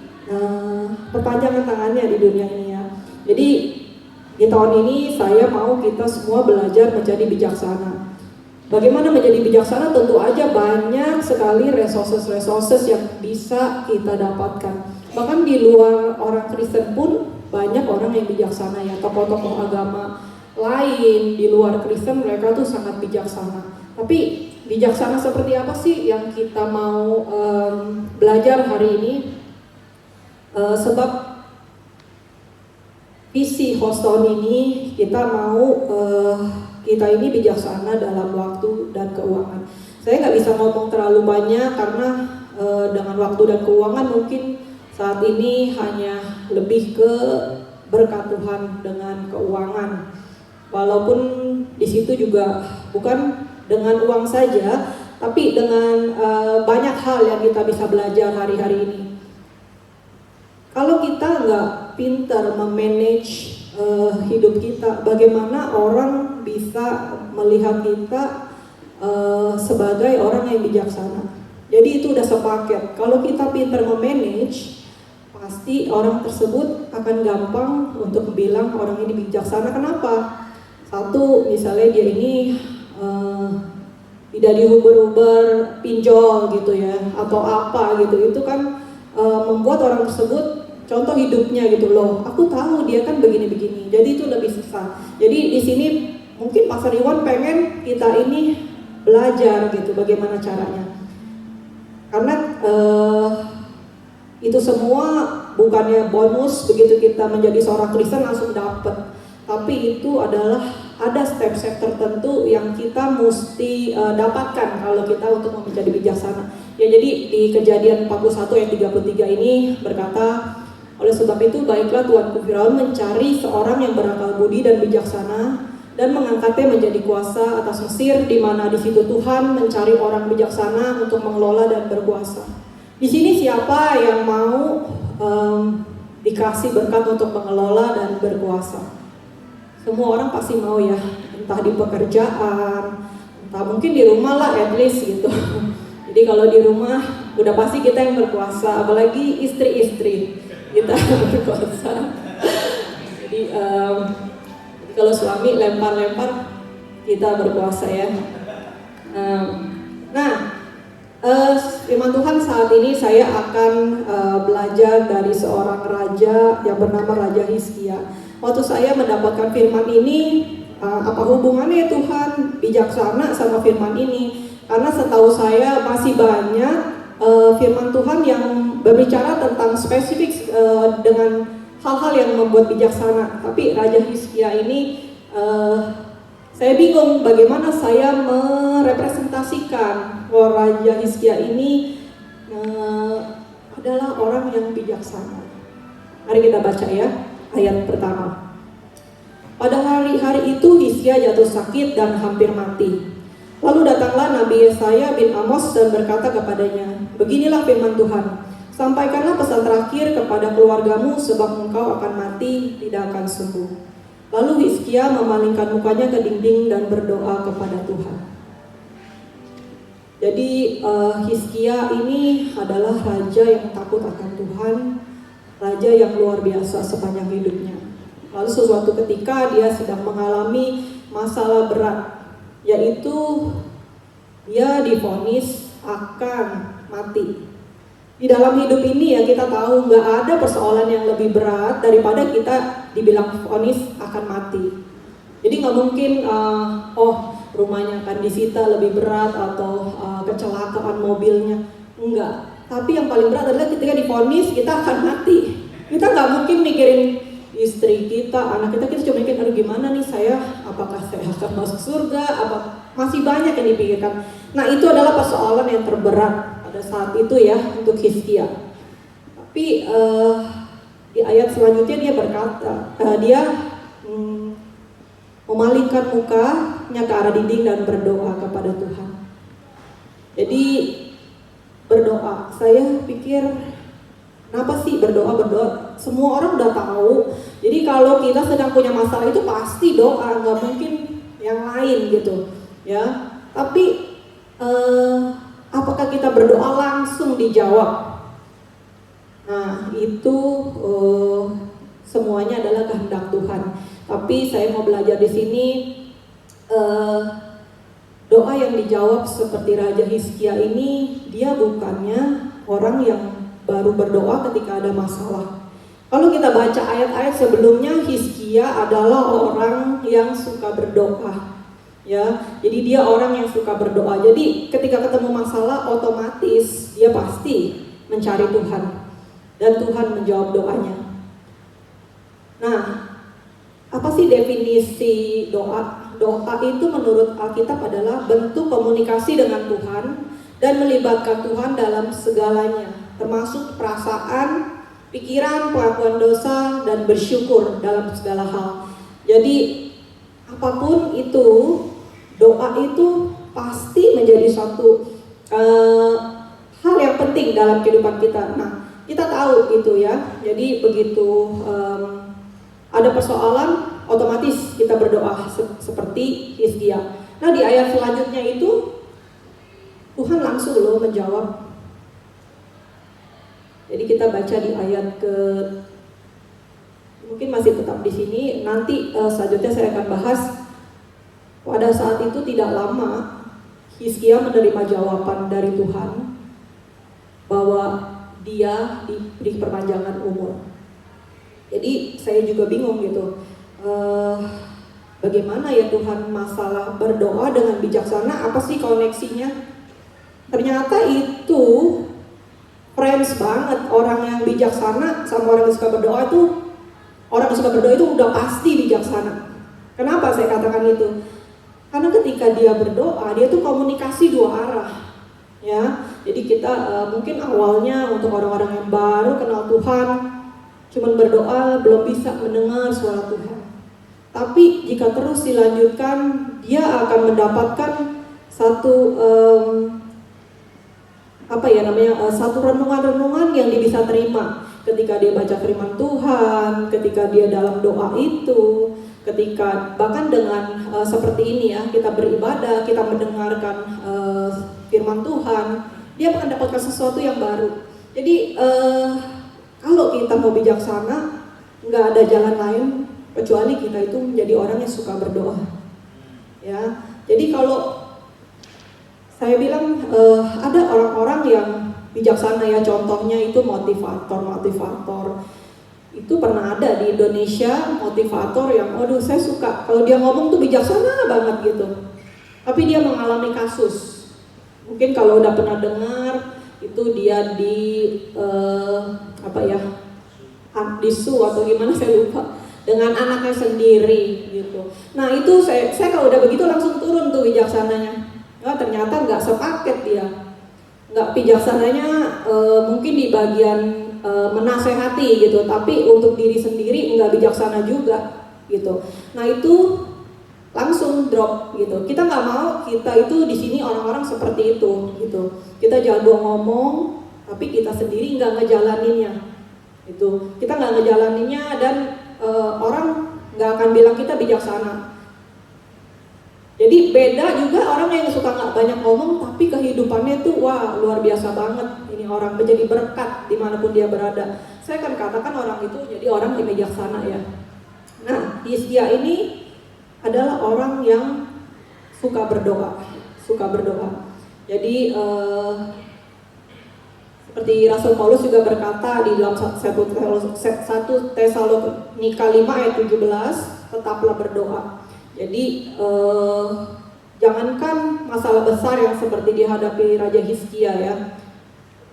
perpanjangan tangannya di dunia ini ya. Jadi di tahun ini saya mau kita semua belajar menjadi bijaksana. Bagaimana menjadi bijaksana? Tentu aja banyak sekali resources yang bisa kita dapatkan. Bahkan di luar orang Kristen pun banyak orang yang bijaksana ya. Tokoh-tokoh agama lain di luar Kristen mereka tuh sangat bijaksana. Tapi bijaksana seperti apa sih yang kita mau belajar hari ini? Sebab visi host tahun ini kita mau kita ini bijaksana dalam waktu dan keuangan. Saya nggak bisa ngomong terlalu banyak karena dengan waktu dan keuangan mungkin saat ini hanya lebih ke berkat Tuhan dengan keuangan. Walaupun di situ juga bukan dengan uang saja, tapi dengan banyak hal yang kita bisa belajar hari-hari ini. Kalau kita nggak pintar memanage hidup kita, bagaimana orang bisa melihat kita sebagai orang yang bijaksana. Jadi itu udah sepaket. Kalau kita pintar memanage, pasti orang tersebut akan gampang untuk bilang orang ini bijaksana. Kenapa? Satu, misalnya dia ini tidak diuber-uber pinjol gitu ya, atau apa gitu. Itu kan membuat orang tersebut contoh hidupnya gitu loh. Aku tahu dia kan begini-begini. Jadi itu lebih susah. Jadi di sini mungkin Pastor Iwan pengen kita ini belajar gitu bagaimana caranya. Karena itu semua bukannya bonus begitu kita menjadi seorang Kristen langsung dapat. Tapi itu adalah ada step-step tertentu yang kita mesti dapatkan kalau kita untuk menjadi bijaksana. Ya jadi di Kejadian 41 ayat 33 ini berkata, oleh sebab itu baiklah Tuanku Firaun mencari seorang yang berakal budi dan bijaksana dan mengangkatnya menjadi kuasa atas Mesir, di mana di situ Tuhan mencari orang bijaksana untuk mengelola dan berkuasa. Di sini siapa yang mau dikasih berkat untuk mengelola dan berkuasa? Semua orang pasti mau ya, entah di pekerjaan, entah mungkin di rumah lah at least gitu. Jadi kalau di rumah udah pasti kita yang berkuasa, apalagi istri-istri kita berkuasa. Jadi kalau suami lempar-lempar, kita berkuasa ya. Firman Tuhan saat ini saya akan belajar dari seorang raja yang bernama Raja Hizkia. Waktu saya mendapatkan firman ini, apa hubungannya Tuhan bijaksana sama firman ini? Karena setahu saya masih banyak firman Tuhan yang berbicara tentang spesifik dengan hal-hal yang membuat bijaksana. Tapi Raja Hizkia ini saya bingung bagaimana saya merepresentasikan bahwa Raja Hizkia ini adalah orang yang bijaksana. Mari kita baca ya ayat pertama. Pada hari-hari itu Hizkia jatuh sakit dan hampir mati. Lalu datanglah Nabi Yesaya bin Amos dan berkata kepadanya, beginilah firman Tuhan, sampaikanlah pesan terakhir kepada keluargamu sebab engkau akan mati, tidak akan sembuh. Lalu Hizkia memalingkan mukanya ke dinding dan berdoa kepada Tuhan. Jadi Hizkia ini adalah raja yang takut akan Tuhan, raja yang luar biasa sepanjang hidupnya. Lalu suatu ketika dia sedang mengalami masalah berat, yaitu dia divonis akan mati. Di dalam hidup ini ya kita tahu nggak ada persoalan yang lebih berat daripada kita dibilang vonis akan mati. Jadi nggak mungkin rumahnya akan disita lebih berat atau kecelakaan mobilnya, enggak. Tapi yang paling berat adalah ketika divonis kita akan mati. Kita nggak mungkin mikirin istri kita, anak kita cuma mikir, aduh gimana nih saya, apakah saya akan masuk surga, apa masih banyak yang dipikirkan. Nah itu adalah persoalan yang terberat pada saat itu ya untuk Hizkia. Tapi di ayat selanjutnya dia berkata, memalingkan mukanya ke arah dinding dan berdoa kepada Tuhan. Jadi berdoa, saya pikir kenapa sih berdoa? Semua orang udah tahu. Jadi kalau kita sedang punya masalah itu pasti doa, nggak mungkin yang lain gitu, ya. Tapi apakah kita berdoa langsung dijawab? Nah itu semuanya adalah kehendak Tuhan. Tapi saya mau belajar di sini doa yang dijawab seperti Raja Hizkia ini, dia bukannya orang yang baru berdoa ketika ada masalah. Kalau kita baca ayat-ayat sebelumnya, Hizkia adalah orang yang suka berdoa, ya. Jadi dia orang yang suka berdoa. Jadi ketika ketemu masalah, otomatis dia pasti mencari Tuhan dan Tuhan menjawab doanya. Nah, apa sih definisi doa? Doa itu menurut Alkitab adalah bentuk komunikasi dengan Tuhan dan melibatkan Tuhan dalam segalanya, termasuk perasaan, pikiran, pengakuan dosa, dan bersyukur dalam segala hal. Jadi apapun itu, doa itu pasti menjadi suatu hal yang penting dalam kehidupan kita. Nah, kita tahu itu ya. Jadi begitu ada persoalan, otomatis kita berdoa seperti Hizkia. Nah di ayat selanjutnya itu Tuhan langsung loh menjawab. Jadi kita baca di ayat mungkin masih tetap di sini. Nanti selanjutnya saya akan bahas. Pada saat itu tidak lama Hizkia menerima jawaban dari Tuhan bahwa dia diberi perpanjangan umur. Jadi saya juga bingung gitu. Bagaimana ya Tuhan masalah berdoa dengan bijaksana, apa sih koneksinya? Ternyata itu friends banget. Orang yang bijaksana sama orang yang suka berdoa itu, orang yang suka berdoa itu udah pasti bijaksana. Kenapa saya katakan itu? Karena ketika dia berdoa, dia tuh komunikasi dua arah, ya. Jadi kita mungkin awalnya untuk orang-orang yang baru kenal Tuhan, cuman berdoa belum bisa mendengar suara Tuhan. Tapi jika terus dilanjutkan, dia akan mendapatkan satu satu renungan-renungan yang dia bisa terima ketika dia baca firman Tuhan, ketika dia dalam doa itu, ketika bahkan dengan seperti ini ya, kita beribadah, kita mendengarkan firman Tuhan, dia akan mendapatkan sesuatu yang baru. Jadi kalau kita mau bijaksana, nggak ada jalan lain kecuali kita itu menjadi orang yang suka berdoa, ya. Jadi kalau saya bilang ada orang-orang yang bijaksana ya, contohnya itu motivator itu pernah ada di Indonesia, motivator yang saya suka kalau dia ngomong tuh bijaksana banget gitu, tapi dia mengalami kasus. Mungkin kalau udah pernah dengar itu dia disu atau gimana saya lupa, dengan anaknya sendiri gitu. Nah itu saya kalau udah begitu langsung turun tuh bijaksananya. Ternyata nggak sepaket dia, nggak bijaksananya mungkin di bagian menasehati gitu, tapi untuk diri sendiri nggak bijaksana juga gitu. Nah itu langsung drop gitu. Kita nggak mau kita itu di sini orang-orang seperti itu gitu. Kita jago ngomong, tapi kita sendiri nggak ngejalaninnya. Itu kita nggak ngejalaninnya dan orang nggak akan bilang kita bijaksana. Jadi beda juga orang yang suka nggak banyak ngomong tapi kehidupannya tuh wah luar biasa banget. Ini orang menjadi berkat dimanapun dia berada. Saya akan katakan orang itu jadi orang yang bijaksana ya. Nah Hizkia ini adalah orang yang suka berdoa. Jadi seperti Rasul Paulus juga berkata di dalam 1 Tesalonika 5 ayat 17, tetaplah berdoa. Jadi jangankan masalah besar yang seperti dihadapi Raja Hizkia ya.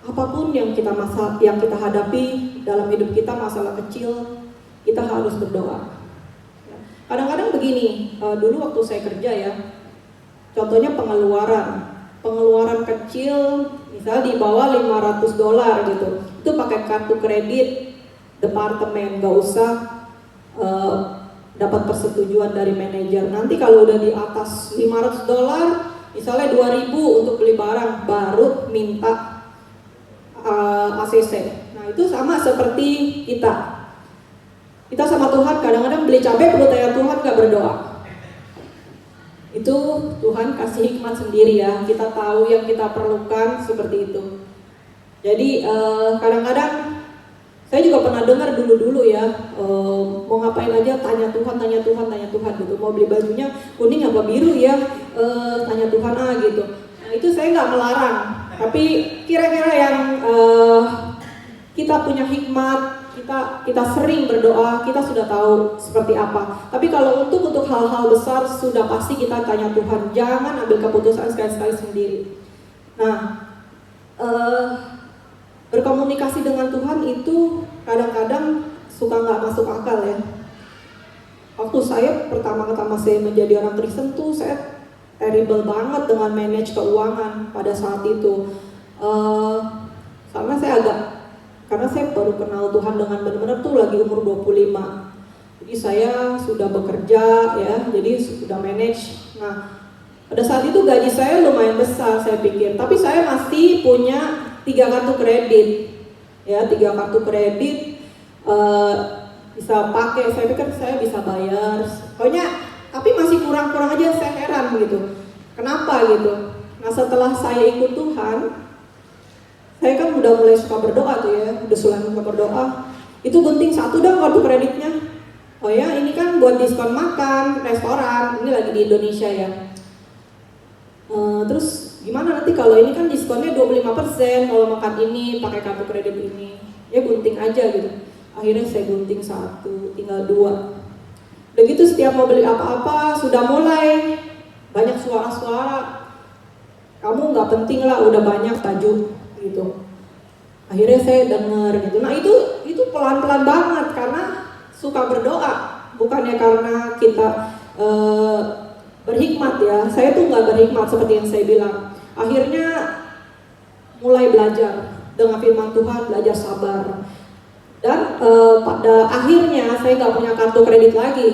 Apapun yang kita hadapi dalam hidup kita, masalah kecil, kita harus berdoa. Kadang-kadang begini, dulu waktu saya kerja ya, contohnya pengeluaran kecil, misalnya di bawah $500 gitu, itu pakai kartu kredit departemen, nggak usah dapat persetujuan dari manajer. Nanti kalau udah di atas $500, misalnya 2.000 untuk beli barang, baru minta ACC. Nah itu sama seperti kita sama Tuhan, kadang-kadang beli cabai perlu tanya Tuhan, nggak berdoa. Itu Tuhan kasih hikmat sendiri ya, kita tahu yang kita perlukan seperti itu. Jadi kadang-kadang saya juga pernah dengar dulu ya, mau ngapain aja tanya Tuhan gitu. Mau beli bajunya kuning apa biru ya, tanya Tuhan gitu. Nah itu saya nggak melarang, tapi kira-kira yang kita punya hikmat, kita sering berdoa, kita sudah tahu seperti apa. Tapi kalau untuk hal-hal besar sudah pasti kita tanya Tuhan, jangan ambil keputusan sekali-sekali sendiri. Nah, berkomunikasi dengan Tuhan itu kadang-kadang suka nggak masuk akal ya. Waktu saya pertama-tama saya menjadi orang Kristen tuh saya terrible banget dengan manage keuangan pada saat itu. Karena saya baru kenal Tuhan dengan benar-benar tuh lagi umur 25. Jadi saya sudah bekerja ya, jadi sudah manage. Nah, pada saat itu gaji saya lumayan besar saya pikir, tapi saya masih punya 3 kartu kredit. Ya, 3 kartu kredit bisa pakai, saya pikir saya bisa bayar. Pokoknya tapi masih kurang-kurang aja, saya heran gitu. Kenapa gitu? Nah, setelah saya ikut Tuhan, saya kan udah mulai suka berdoa tuh ya, udah suka berdoa. Itu gunting 1 dong kartu kreditnya. Oh ya, ini kan buat diskon makan, restoran, ini lagi di Indonesia ya. Terus gimana nanti kalau ini kan diskonnya 25% kalau makan ini pakai kartu kredit ini. Ya gunting aja gitu. Akhirnya saya gunting 1, tinggal 2. Udah gitu setiap mau beli apa-apa sudah mulai banyak suara-suara. Kamu nggak penting lah, udah banyak baju gitu. Akhirnya saya dengar gitu. Nah itu pelan-pelan banget karena suka berdoa, bukannya karena kita berhikmat ya. Saya tuh nggak berhikmat seperti yang saya bilang. Akhirnya mulai belajar dengan firman Tuhan, belajar sabar. Dan pada akhirnya saya nggak punya kartu kredit lagi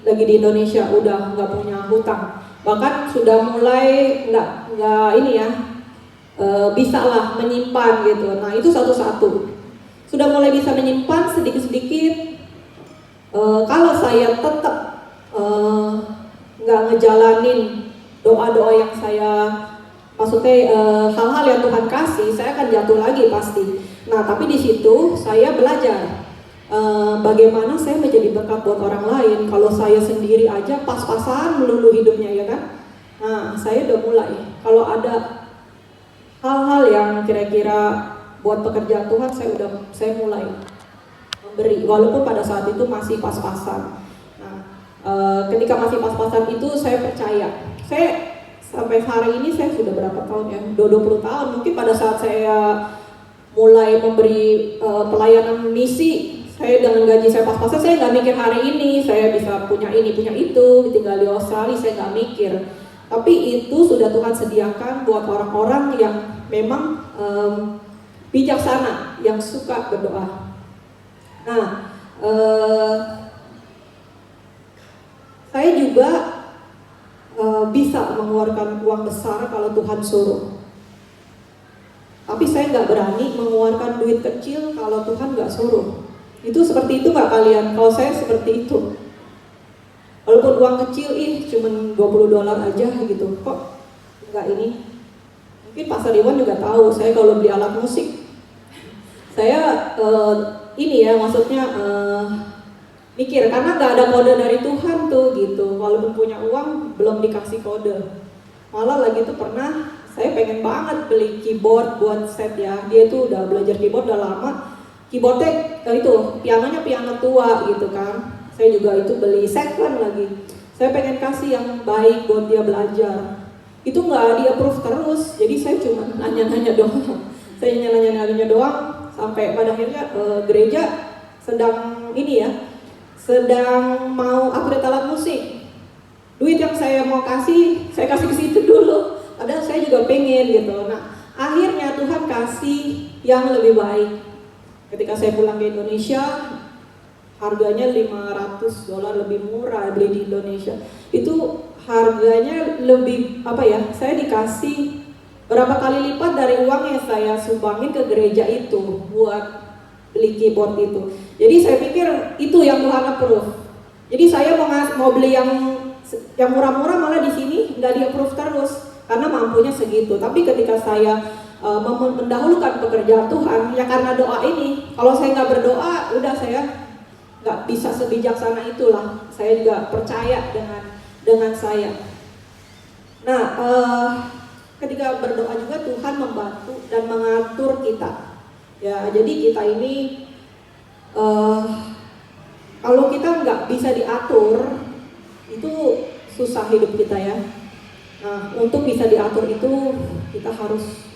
di Indonesia, udah nggak punya hutang. Bahkan sudah mulai nggak ini ya. Bisa lah menyimpan gitu. Nah itu satu-satu sudah mulai bisa menyimpan sedikit-sedikit. Kalau saya tetap nggak ngejalanin doa-doa yang saya maksudnya hal-hal yang Tuhan kasih, saya akan jatuh lagi pasti. Nah tapi di situ saya belajar bagaimana saya menjadi berkat buat orang lain. Kalau saya sendiri aja pas-pasan melulu hidupnya ya kan. Nah saya udah mulai kalau ada hal-hal yang kira-kira buat pekerjaan Tuhan, saya mulai memberi, walaupun pada saat itu masih pas-pasan. Nah, ketika masih pas-pasan itu saya percaya. Saya sampai hari ini saya sudah berapa tahun ya? 20 tahun. Mungkin pada saat saya mulai memberi pelayanan misi, saya dengan gaji saya pas-pasan, saya nggak mikir hari ini saya bisa punya ini, punya itu, tinggal di Australia, saya nggak mikir. Tapi itu sudah Tuhan sediakan buat orang-orang yang memang bijaksana, yang suka berdoa. Nah, saya juga bisa mengeluarkan uang besar kalau Tuhan suruh. Tapi saya nggak berani mengeluarkan duit kecil kalau Tuhan nggak suruh. Itu seperti itu nggak kalian? Kalau saya seperti itu. Walaupun uang kecil, cuman $20 aja gitu, kok nggak ini? Mungkin Pastor Iwan juga tahu, saya kalau beli alat musik, saya ini ya, maksudnya mikir, karena nggak ada kode dari Tuhan tuh gitu. Walaupun punya uang, belum dikasih kode. Malah lagi tuh pernah, saya pengen banget beli keyboard buat set ya. Dia tuh udah belajar keyboard udah lama. Keyboardnya itu, pianonya piano tua gitu kan. Saya juga itu beli second lagi. Saya pengen kasih yang baik buat dia belajar. itu nggak di approve terus. Jadi saya cuma nanya-nanya doang. Saya nanya-nanya doang sampai pada akhirnya gereja sedang sedang mau upgrade alat musik. Duit yang saya mau kasih, saya kasih ke situ dulu. Padahal saya juga pengen gitu. Nah, akhirnya Tuhan kasih yang lebih baik. Ketika saya pulang ke Indonesia, harganya $500 lebih murah beli di Indonesia. Itu harganya lebih saya dikasih berapa kali lipat dari uang yang saya sumbangin ke gereja itu buat beli keyboard itu. Jadi saya pikir itu yang Tuhan approve. Jadi saya mau beli yang murah-murah, malah di sini nggak di approve terus karena mampunya segitu. Tapi ketika saya mendahulukan pekerjaan Tuhan, ya karena doa ini. Kalau saya nggak berdoa, udah saya nggak bisa sebijaksana itulah. Saya juga percaya dengan saya. Nah, ketika berdoa juga Tuhan membantu dan mengatur kita. Ya, jadi kita ini kalau kita nggak bisa diatur, itu susah hidup kita ya. Nah, untuk bisa diatur itu kita harus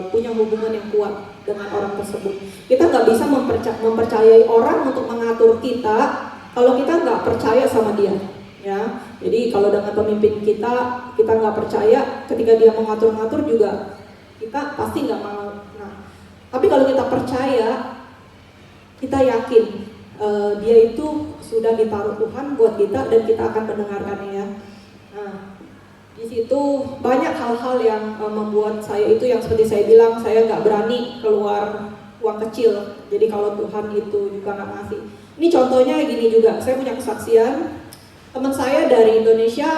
punya hubungan yang kuat dengan orang tersebut. Kita nggak bisa mempercayai orang untuk mengatur kita kalau kita nggak percaya sama dia. Ya, jadi kalau dengan pemimpin kita nggak percaya, ketika dia mengatur-ngatur juga kita pasti nggak mau. Nah, tapi kalau kita percaya, kita yakin dia itu sudah ditaruh Tuhan buat kita dan kita akan mendengarkannya ya. Nah, di situ banyak hal-hal yang membuat saya itu yang seperti saya bilang, saya nggak berani keluar uang kecil. Jadi kalau Tuhan itu juga nggak ngasih. Ini contohnya gini juga, saya punya kesaksian. Teman saya dari Indonesia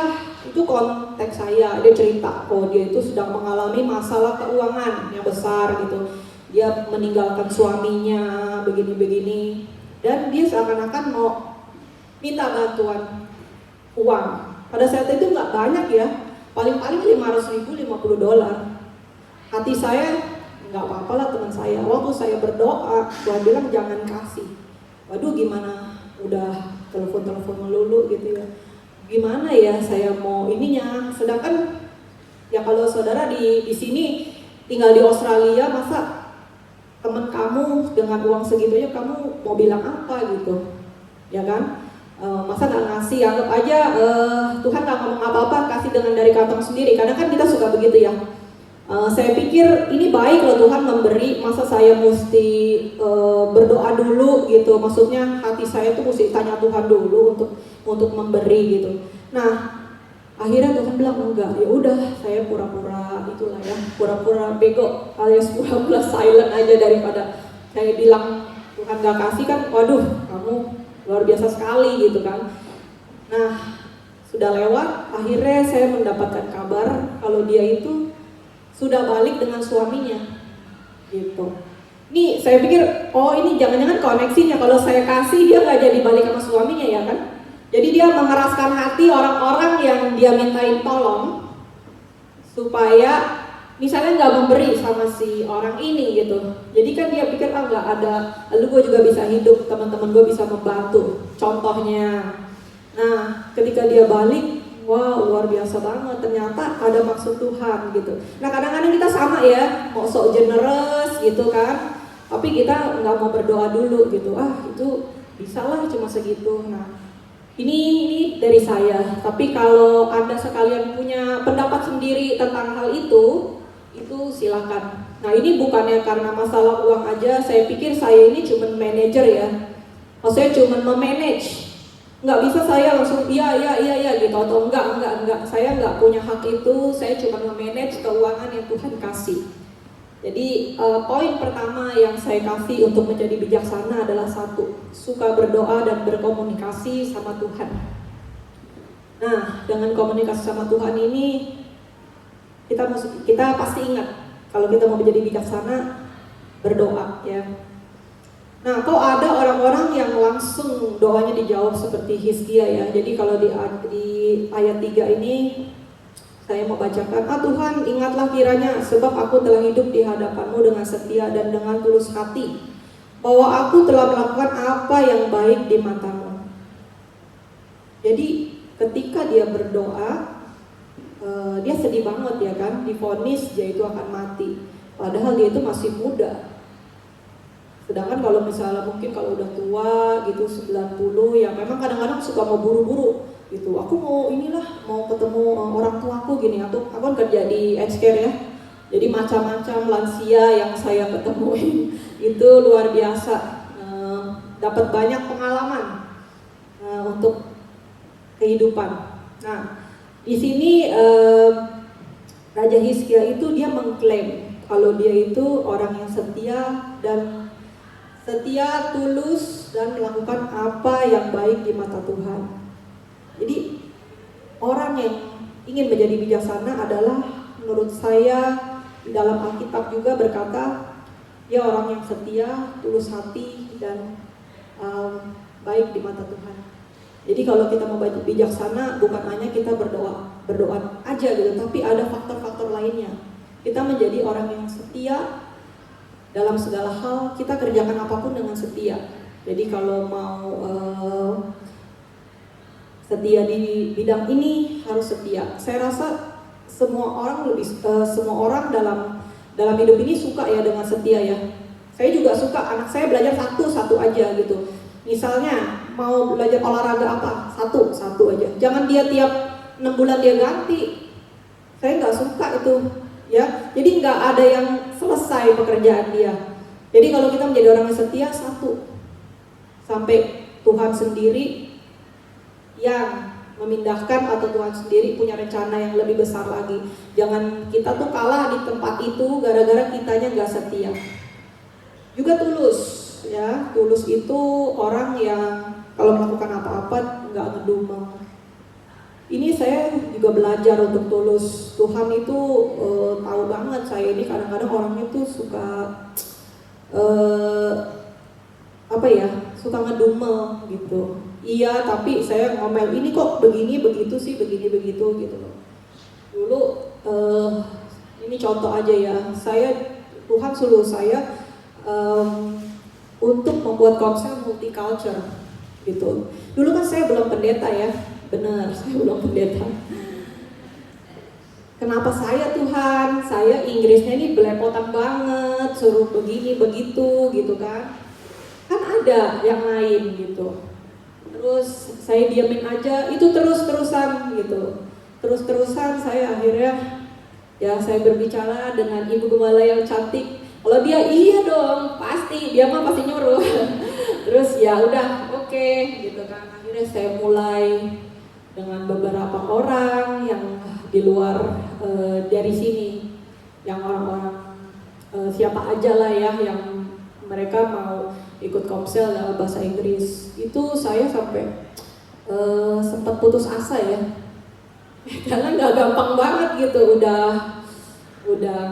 itu kontak saya, dia cerita dia itu sedang mengalami masalah keuangan yang besar gitu. Dia meninggalkan suaminya begini-begini dan dia seakan-akan mau minta bantuan uang. Pada saat itu nggak banyak ya, paling-paling $500.000, $50. Hati saya nggak apa-apa lah teman saya. Waktu saya berdoa, Tuhan bilang jangan kasih. Waduh gimana, udah telepon melulu gitu ya. Gimana ya saya mau ininya, sedangkan ya kalau saudara di sini tinggal di Australia, masa teman kamu dengan uang segitu aja kamu mau bilang apa gitu, ya kan? Masa nggak ngasih, anggap aja Tuhan nggak ngomong apa-apa, kasih dengan dari kantong sendiri. Karena kan kita suka begitu ya. Saya pikir ini baik loh Tuhan memberi, masa saya mesti berdoa dulu gitu. Maksudnya hati saya tuh mesti tanya Tuhan dulu untuk memberi gitu. Nah, akhirnya Tuhan bilang enggak. Ya udah, saya pura-pura itulah ya, pura-pura bego alias pura-pura silent aja daripada saya bilang Tuhan nggak kasih kan. Waduh, kamu luar biasa sekali gitu kan. Nah, sudah lewat, akhirnya saya mendapatkan kabar kalau dia itu sudah balik dengan suaminya gitu. Nih saya pikir, ini jangan-jangan koneksinya, kalau saya kasih dia nggak jadi balik sama suaminya ya kan. Jadi dia mengeraskan hati orang-orang yang dia mintain tolong supaya misalnya nggak memberi sama si orang ini gitu. Jadi kan dia pikir nggak ada, lalu gue juga bisa hidup, teman-teman gue bisa membantu. Contohnya, nah ketika dia balik, wow luar biasa banget, ternyata ada maksud Tuhan gitu. Nah kadang-kadang kita sama ya, mau sok generous gitu kan, tapi kita nggak mau berdoa dulu gitu. Itu bisalah cuma segitu. Nah ini dari saya. Tapi kalau Anda sekalian punya pendapat sendiri tentang hal itu silakan. Nah ini bukannya karena masalah uang aja, saya pikir saya ini cuma manajer ya. Maksudnya cuma memanage. Nggak bisa saya langsung iya gitu atau enggak. Saya nggak punya hak itu, saya cuma memanage keuangan yang Tuhan kasih. Jadi poin pertama yang saya kasih untuk menjadi bijaksana adalah 1, suka berdoa dan berkomunikasi sama Tuhan. Nah, dengan komunikasi sama Tuhan ini kita pasti ingat kalau kita mau menjadi bijaksana, berdoa ya. Nah, kok ada orang-orang yang langsung doanya dijawab seperti Hizkia ya. Jadi kalau di ayat 3 ini saya mau bacakan, Tuhan ingatlah kiranya sebab aku telah hidup di hadapanmu dengan setia dan dengan tulus hati, bahwa aku telah melakukan apa yang baik di matamu. Jadi ketika dia berdoa, dia sedih banget ya kan, divonis dia itu akan mati. Padahal dia itu masih muda. Sedangkan kalau misalnya mungkin kalau udah tua gitu 90 ya memang kadang-kadang suka mau buru-buru gitu. Aku mau inilah mau ketemu orang tuaku gini, aku kan kerja di healthcare ya. Jadi macam-macam lansia yang saya ketemuin itu luar biasa. Dapat banyak pengalaman untuk kehidupan. Nah, di sini Raja Hizkia itu dia mengklaim kalau dia itu orang yang setia dan setia, tulus, dan melakukan apa yang baik di mata Tuhan. Jadi orang yang ingin menjadi bijaksana adalah menurut saya dalam Alkitab juga berkata dia orang yang setia, tulus hati, dan baik di mata Tuhan. Jadi kalau kita mau bijaksana bukan hanya kita berdoa aja gitu, tapi ada faktor-faktor lainnya. Kita menjadi orang yang setia dalam segala hal, kita kerjakan apapun dengan setia. Jadi kalau mau setia di bidang ini harus setia. Saya rasa semua orang dalam hidup ini suka ya dengan setia ya. Saya juga suka, anak saya belajar satu aja gitu. Misalnya mau belajar olahraga apa, satu aja. Jangan dia tiap 6 bulan dia ganti. Saya nggak suka itu ya. Jadi nggak ada yang selesai pekerjaan dia. Jadi kalau kita menjadi orang yang setia, satu sampai Tuhan sendiri yang memindahkan atau Tuhan sendiri punya rencana yang lebih besar lagi. Jangan kita tuh kalah di tempat itu gara-gara kitanya nggak setia. Juga tulus ya. Tulus itu orang yang kalau melakukan apa-apa nggak ngedumel. Ini saya juga belajar untuk tulus. Tuhan itu tahu banget saya ini kadang-kadang orangnya tuh suka suka ngedumel gitu. Iya, tapi saya ngomel ini kok begini begitu sih, begini begitu gitu loh. Dulu ini contoh aja ya. Tuhan suruh saya untuk membuat konsep multicultural gitu. Dulu kan saya belum pendeta ya. Benar, saya belum pendeta. Kenapa saya Tuhan? Saya Inggrisnya ini belepotan banget, suruh begini begitu gitu kan. Kan ada yang lain gitu. Terus saya diamin aja, itu terus-terusan gitu. Terus-terusan saya akhirnya ya saya berbicara dengan ibu gembala yang cantik. Kalau dia iya dong, pasti dia mah pasti nyuruh. Terus ya udah oke, gitu kan. Akhirnya saya mulai dengan beberapa orang yang di luar dari sini, yang orang-orang siapa aja lah ya yang mereka mau ikut komsel dalam bahasa Inggris. Itu saya sampai sempat putus asa ya, karena nggak gampang banget gitu, udah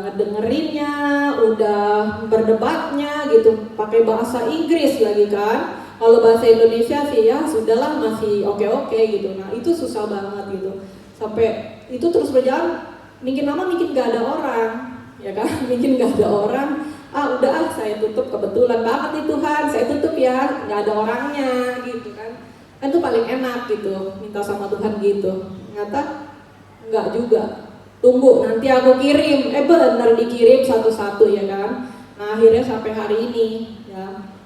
ngedengerinnya, udah berdebatnya gitu, pakai bahasa Inggris lagi kan. Kalau bahasa Indonesia sih ya sudahlah masih oke gitu. Nah itu susah banget gitu. Sampai itu terus berjalan, makin lama makin gak ada orang, ya kan? Makin gak ada orang. Udah saya tutup, kebetulan banget nih Tuhan, saya tutup ya, gak ada orangnya gitu kan. Kan itu paling enak gitu, minta sama Tuhan gitu. Ternyata enggak juga. Tunggu nanti aku kirim, bener dikirim satu-satu ya kan. Nah akhirnya sampai hari ini ya.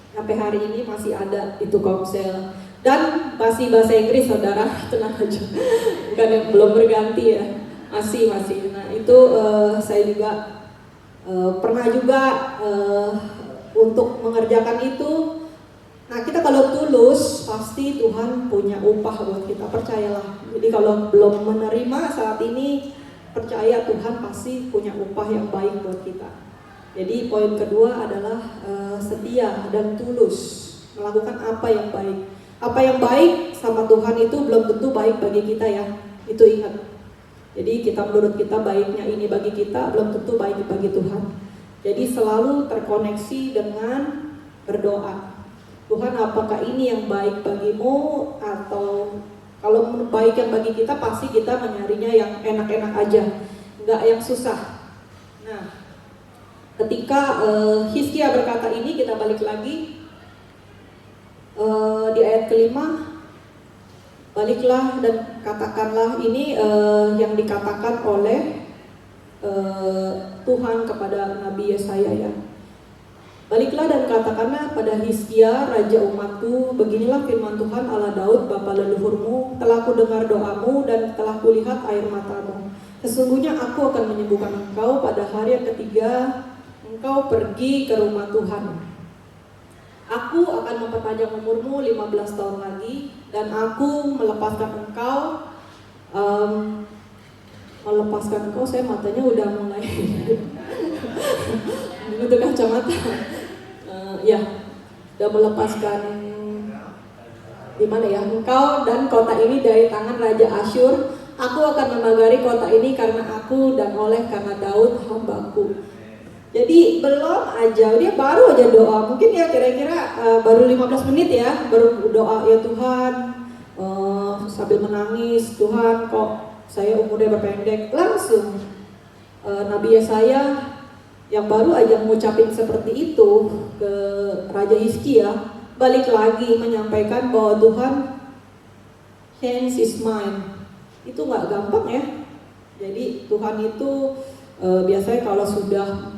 Sampai hari ini masih ada itu komsel dan masih bahasa Inggris saudara, tenang aja, bukan yang belum berganti ya, masih. Nah itu saya juga pernah juga untuk mengerjakan itu. Nah kita kalau tulus pasti Tuhan punya upah buat kita, percayalah. Jadi kalau belum menerima saat ini, percaya Tuhan pasti punya upah yang baik buat kita. Jadi poin kedua adalah setia dan tulus melakukan apa yang baik. Apa yang baik sama Tuhan itu belum tentu baik bagi kita ya, itu ingat. Jadi menurut kita baiknya ini bagi kita belum tentu baik bagi Tuhan. Jadi selalu terkoneksi dengan berdoa. Tuhan apakah ini yang baik bagimu, atau kalau baik yang bagi kita pasti kita mencarinya yang enak-enak aja, nggak yang susah. Nah ketika Hizkia berkata ini, kita balik lagi di ayat kelima. Baliklah dan katakanlah ini yang dikatakan oleh Tuhan kepada Nabi Yesaya ya. Baliklah dan katakanlah pada Hizkia, raja umatku, beginilah firman Tuhan Allah Daud, bapa leluhurmu, telah ku dengar doamu dan telah kulihat air matamu. Sesungguhnya aku akan menyembuhkan engkau pada hari yang ketiga, engkau pergi ke rumah Tuhan. Aku akan memperpanjang umurmu 15 tahun lagi, dan aku melepaskan engkau, saya matanya udah mulai itu kacamata. Ya, udah melepaskan engkau dan kota ini dari tangan Raja Asyur. Aku akan memagari kota ini karena aku dan oleh karena Daud hambaku. Jadi belum aja, dia baru aja doa. Mungkin ya kira-kira baru 15 menit ya, baru doa ya Tuhan, sambil menangis, Tuhan kok saya umurnya berpendek. Langsung Nabi Yesaya yang baru aja mengucapin seperti itu ke Raja Hizkia balik lagi menyampaikan bahwa Tuhan, hands is mine. Itu nggak gampang ya. Jadi Tuhan itu biasanya kalau sudah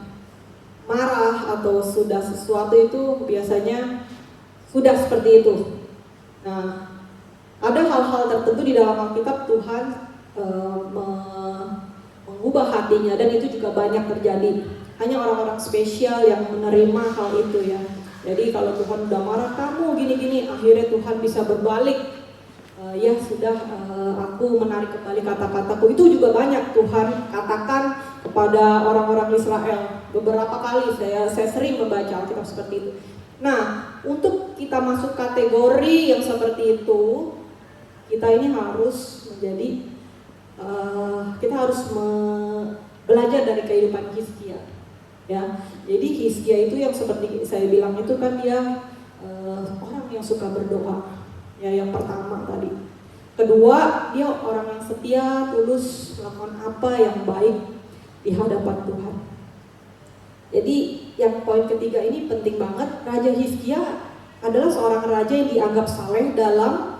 marah atau sudah sesuatu itu biasanya sudah seperti itu. Nah, ada hal-hal tertentu di dalam Alkitab Tuhan mengubah hatinya, dan itu juga banyak terjadi. Hanya orang-orang spesial yang menerima hal itu ya. Jadi kalau Tuhan udah marah kamu gini-gini, akhirnya Tuhan bisa berbalik. Ya sudah, aku menarik kembali kata-kataku. Itu juga banyak Tuhan katakan kepada orang-orang Israel. Beberapa kali saya sering membaca Alkitab seperti itu. Nah, untuk kita masuk kategori yang seperti itu, kita ini harus menjadi, kita harus belajar dari kehidupan Hizkia. Ya, jadi Hizkia itu yang seperti saya bilang itu kan dia orang yang suka berdoa. Ya, yang pertama tadi. Kedua, dia orang yang setia, tulus melakukan apa yang baik di hadapan Tuhan. Jadi yang poin ketiga ini penting banget. Raja Hizkia adalah seorang raja yang dianggap saleh dalam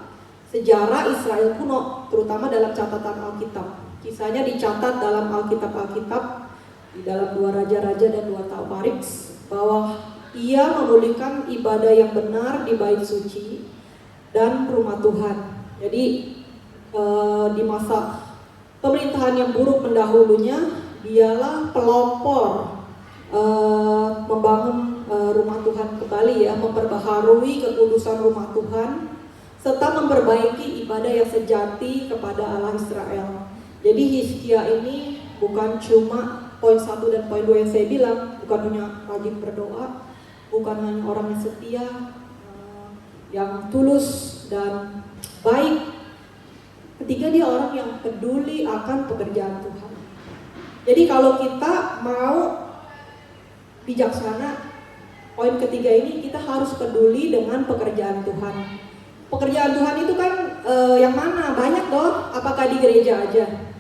sejarah Israel kuno, terutama dalam catatan Alkitab. Kisahnya dicatat dalam Alkitab, di dalam 2 Raja-Raja dan 2 Taufariks, bahwa ia memulihkan ibadah yang benar di bait suci dan rumah Tuhan. Jadi di masa pemerintahan yang buruk mendahulunya, dialah pelopor membangun rumah Tuhan kembali ya, memperbaharui kekudusan rumah Tuhan, serta memperbaiki ibadah yang sejati kepada Allah Israel. Jadi Hizkia ini bukan cuma poin 1 dan poin 2 yang saya bilang, bukan hanya rajin berdoa, bukan hanya orang yang setia, yang tulus dan baik. Ketiga, dia orang yang peduli akan pekerjaan Tuhan. Jadi kalau kita mau bijaksana, poin ketiga ini kita harus peduli dengan pekerjaan Tuhan. Pekerjaan Tuhan itu kan yang mana? Banyak loh, apakah di gereja aja?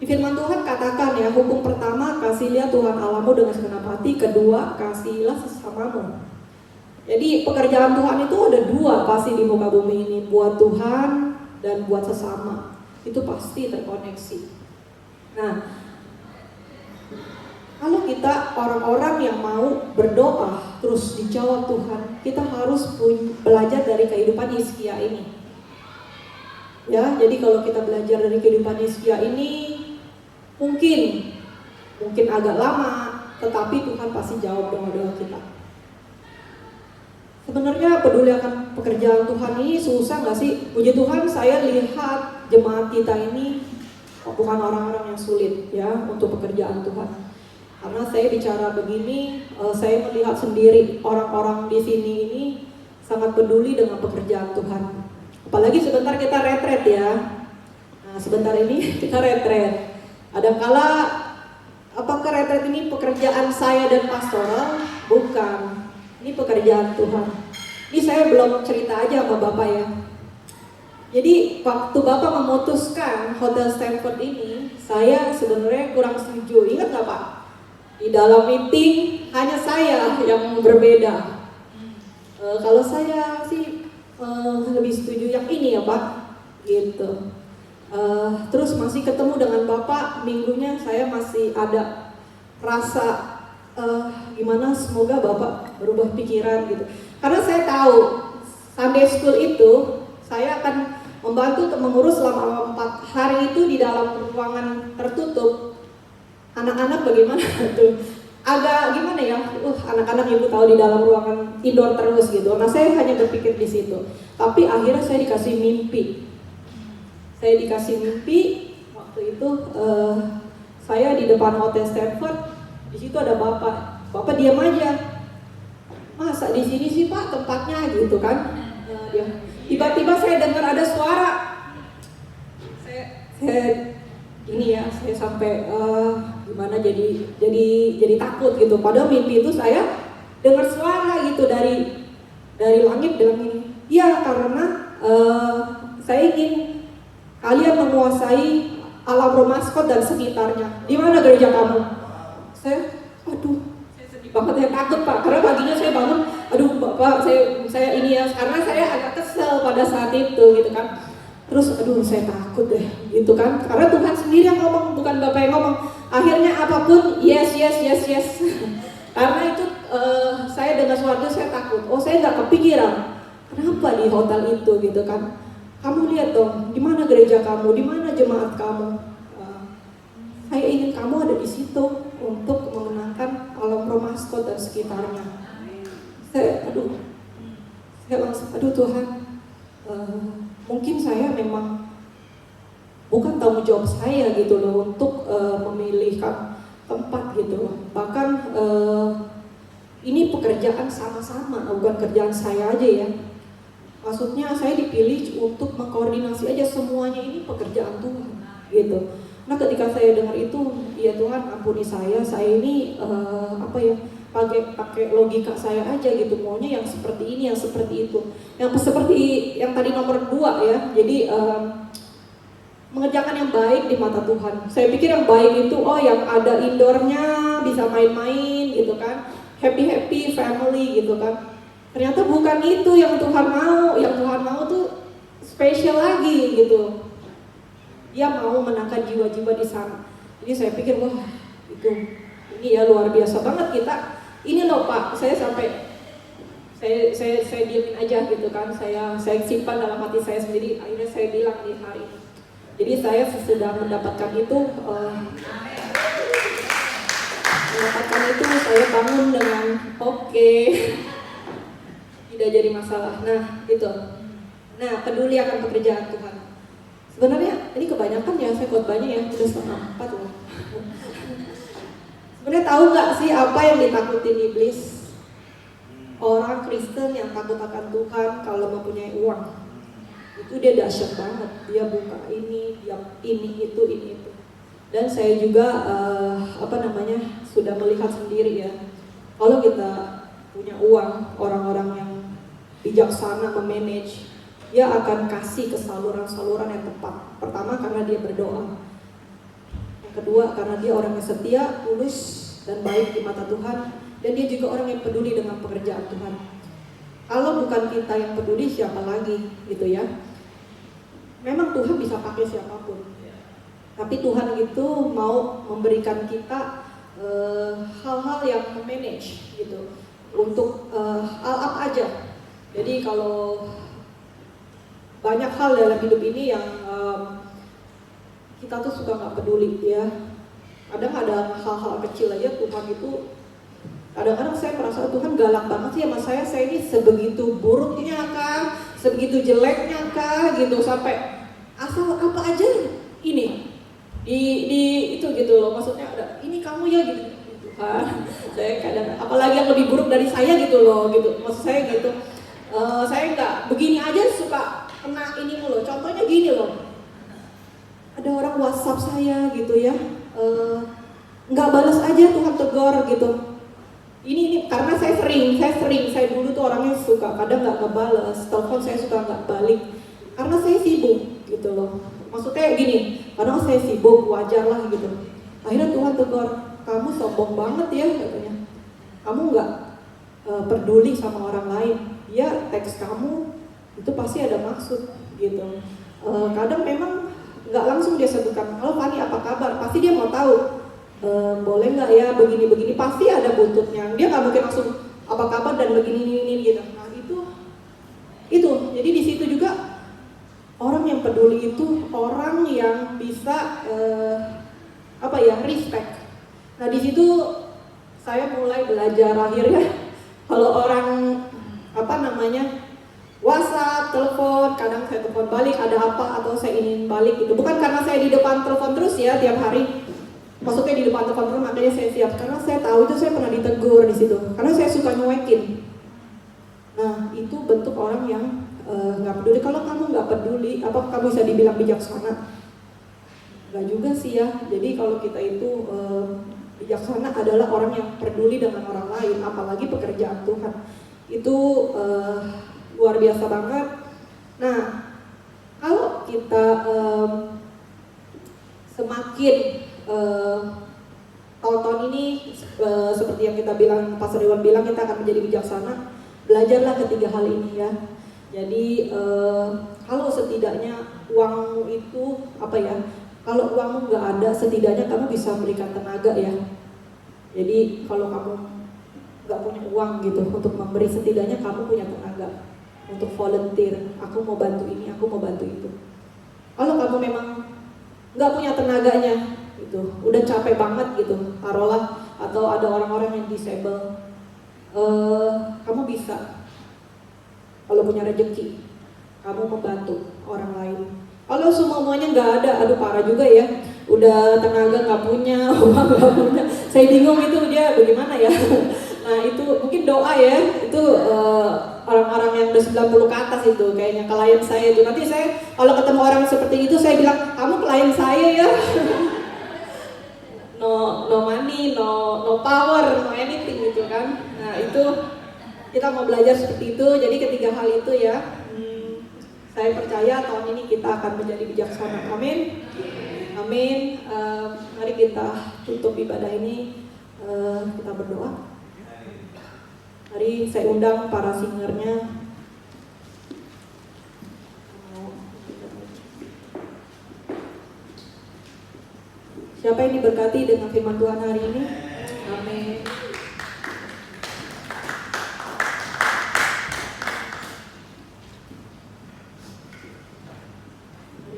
Di firman Tuhan katakan ya, hukum pertama, kasihilah Tuhan Allahmu dengan segenap hati. Kedua, kasihilah sesamamu. Jadi pekerjaan Tuhan itu ada 2 pasti di muka bumi ini, buat Tuhan dan buat sesama. Itu pasti terkoneksi. Nah, kalau kita orang-orang yang mau berdoa terus dijawab Tuhan, kita harus belajar dari kehidupan Hizkia ini. Ya, jadi kalau kita belajar dari kehidupan Hizkia ini, mungkin agak lama, tetapi Tuhan pasti jawab doa-doa kita. Sebenarnya peduli akan pekerjaan Tuhan ini susah nggak sih? Puji Tuhan, saya lihat jemaat kita ini bukan orang-orang yang sulit ya untuk pekerjaan Tuhan. Karena saya bicara begini, saya melihat sendiri orang-orang di sini ini sangat peduli dengan pekerjaan Tuhan. Apalagi sebentar kita retret ya. Nah, sebentar ini kita retret. Adakala apakah retret ini pekerjaan saya dan pastoral? Bukan. Ini pekerjaan Tuhan. Ini saya belum cerita aja sama Bapak ya. Jadi waktu Bapak memutuskan Hotel Stanford ini, saya sebenarnya kurang setuju. Ingat nggak Pak? Di dalam meeting hanya saya yang berbeda. Kalau saya sih lebih setuju yang ini ya Pak. gitu. Terus masih ketemu dengan Bapak, minggunya saya masih ada rasa gimana semoga Bapak berubah pikiran gitu. Karena saya tahu Sunday School itu saya akan membantu untuk mengurus selama 4 hari itu di dalam ruangan tertutup. Anak-anak bagaimana tuh? Agak gimana ya? Anak-anak ibu tahu di dalam ruangan indoor terus gitu. Nah saya hanya berpikir di situ. Tapi akhirnya saya dikasih mimpi. Waktu itu saya di depan Hotel Stanford, di situ ada bapak diam aja. Masa di sini sih Pak tempatnya gitu kan? Tiba-tiba saya dengar ada suara. Saya sampai gimana jadi takut gitu. Padahal mimpi itu saya dengar suara gitu dari langit bilang ini. Ya karena saya ingin kalian menguasai alam Romaskot dan sekitarnya. Di mana gereja kamu? Saya sedih banget, saya takut Pak. Karena paginya saya bangun, Bapak, saya ini ya, karena saya agak kesel pada saat itu gitu kan. Terus saya takut deh gitu kan. Karena Tuhan sendiri yang ngomong, bukan Bapak yang ngomong. Akhirnya apapun yes. Karena itu saya dengar suara itu saya takut. Saya nggak kepikiran. Kenapa di hotel itu gitu kan? Kamu lihat dong, di mana gereja kamu, di mana jemaat kamu. Saya ingin kamu ada di situ untuk mengenangkan alam Romaskot dan sekitarnya. Saya langsung, Tuhan, mungkin saya memang bukan tanggung jawab saya gitu loh untuk memilih tempat gitu loh. Bahkan ini pekerjaan sama-sama, bukan kerjaan saya aja ya. Maksudnya saya dipilih untuk mengkoordinasi aja semuanya, ini pekerjaan Tuhan gitu. Nah ketika saya dengar itu, ya Tuhan ampuni saya ini pakai logika saya aja gitu, maunya yang seperti ini, yang seperti itu, yang seperti yang tadi nomor 2 ya. Jadi mengerjakan yang baik di mata Tuhan. Saya pikir yang baik itu yang ada indoornya, bisa main-main gitu kan, happy family gitu kan. Ternyata bukan itu yang Tuhan mau. Yang Tuhan mau tuh spesial lagi gitu. Dia mau menangkan jiwa-jiwa di sana. Jadi saya pikir ini ya luar biasa banget kita. Ini loh Pak, saya sampai saya diemin aja gitu kan. Saya simpan dalam hati saya sendiri. Akhirnya saya bilang di hari ini. Jadi saya sudah mendapatkan itu. Saya bangun dengan oke. Tidak jadi masalah. Nah gitu. Nah peduli akan pekerjaan Tuhan. Sebenarnya ini kebanyakan ya, saya khotbahnya ya udah 3:30 loh. Sebenarnya tahu nggak sih apa yang ditakutin iblis? Orang Kristen yang takut akan Tuhan kalau mempunyai uang itu dia dahsyat banget. Dia buka ini, dia ini itu. Dan saya juga sudah melihat sendiri ya. Kalau kita punya uang, orang-orang yang bijaksana memanage, dia akan kasih ke saluran-saluran yang tepat. Pertama karena dia berdoa. Yang kedua karena dia orang yang setia, tulus dan baik di mata Tuhan, dan dia juga orang yang peduli dengan pekerjaan Tuhan. Kalau bukan kita yang peduli, siapa lagi gitu ya. Memang Tuhan bisa pakai siapapun. Tapi Tuhan itu mau memberikan kita hal-hal yang memanage gitu. Untuk apa aja. Jadi kalau banyak hal dalam hidup ini yang kita tuh suka nggak peduli ya. Kadang ada hal-hal kecil aja Tuhan itu. Kadang-kadang saya merasa Tuhan galak banget sih sama saya. Saya ini sebegitu buruknya kah, sebegitu jeleknya kah gitu, sampai asal apa aja ini di itu gitu loh. Maksudnya ada ini kamu ya gitu. Saya kadang apalagi yang lebih buruk dari saya gitu loh gitu. Maksud saya gitu. Saya nggak begini aja suka kena ini loh. Contohnya gini loh. Ada orang WhatsApp saya gitu ya. Nggak balas aja Tuhan tegur gitu. Ini karena saya dulu tuh orangnya suka kadang nggak ngebales. Telepon saya suka nggak balik. Karena saya sibuk gitu loh. Maksudnya gini, kadang saya sibuk wajar lah gitu. Akhirnya Tuhan tegur, kamu sombong banget ya katanya. Kamu nggak peduli sama orang lain. Ya teks kamu itu pasti ada maksud gitu. kadang memang nggak langsung dia sebutkan, halo Fani apa kabar? Pasti dia mau tahu, boleh nggak ya begini-begini, pasti ada buntutnya. Dia nggak mungkin langsung apa kabar dan begini gitu. Nah itu jadi di situ juga orang yang peduli itu orang yang bisa respect. Nah di situ saya mulai belajar akhirnya kalau orang WhatsApp, telepon, kadang saya telepon balik ada apa atau saya ingin balik gitu. Bukan karena saya di depan telepon terus ya tiap hari. Maksudnya di depan telepon terus makanya saya siap karena saya tahu itu saya pernah ditegur di situ. Karena saya suka nyuekin. Nah itu bentuk orang yang nggak peduli. Kalau kamu nggak peduli, apa kamu bisa dibilang bijaksana? Nggak juga sih ya. Jadi kalau kita itu bijaksana adalah orang yang peduli dengan orang lain, apalagi pekerjaan Tuhan. Itu luar biasa banget. Nah, kalau kita semakin tahun-tahun ini seperti yang kita bilang, Pastor Iwan bilang kita akan menjadi bijaksana. Belajarlah ketiga hal ini ya. Jadi kalau setidaknya uang itu kalau uangmu nggak ada, setidaknya kamu bisa berikan tenaga ya. Jadi kalau kamu nggak punya uang gitu untuk memberi, setidaknya kamu punya tenaga untuk volunteer. Aku mau bantu ini, aku mau bantu itu. Kalau kamu memang nggak punya tenaganya, gitu, udah capek banget gitu, taruhlah, atau ada orang-orang yang disable, kamu bisa. Kalau punya rezeki, kamu membantu orang lain. Kalau semuanya nggak ada, aduh parah juga ya. Udah tenaga nggak punya, uang nggak punya. Saya bingung itu dia bagaimana ya. Nah itu mungkin doa ya. Itu orang-orang yang udah 90 ke atas itu kayaknya klien saya itu. Nanti saya kalau ketemu orang seperti itu saya bilang kamu klien saya ya. No money, no power, no anything gitu kan. Nah itu kita mau belajar seperti itu. Jadi ketiga hal itu ya. Saya percaya tahun ini kita akan menjadi bijaksana. Amin. Amin. Mari kita tutup ibadah ini. Kita berdoa. Mari saya undang para singernya. Siapa yang diberkati dengan firman Tuhan hari ini? Amin.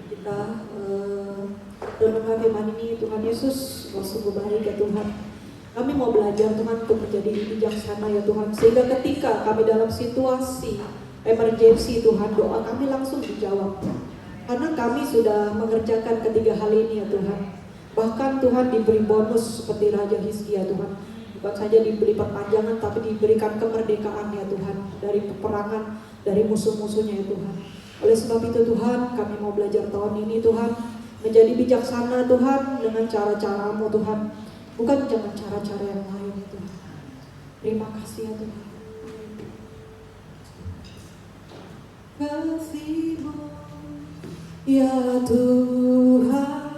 Kita renungkan firman ini. Tuhan Yesus, Kau sungguh baik ya Tuhan. Kami mau belajar Tuhan untuk menjadi bijaksana ya Tuhan, sehingga ketika kami dalam situasi emergency Tuhan, doa kami langsung dijawab. Karena kami sudah mengerjakan ketiga hal ini ya Tuhan. Bahkan Tuhan diberi bonus seperti Raja Hizkia Tuhan. Bukan saja diberi perpanjangan, tapi diberikan kemerdekaan ya Tuhan, dari peperangan, dari musuh-musuhnya ya Tuhan. Oleh sebab itu Tuhan, kami mau belajar tahun ini Tuhan, menjadi bijaksana Tuhan dengan cara-cara-Mu Tuhan, bukan dengan cara-cara yang lain ya Tuhan. Terima kasih ya Tuhan. Kasih-Mu ya Tuhan,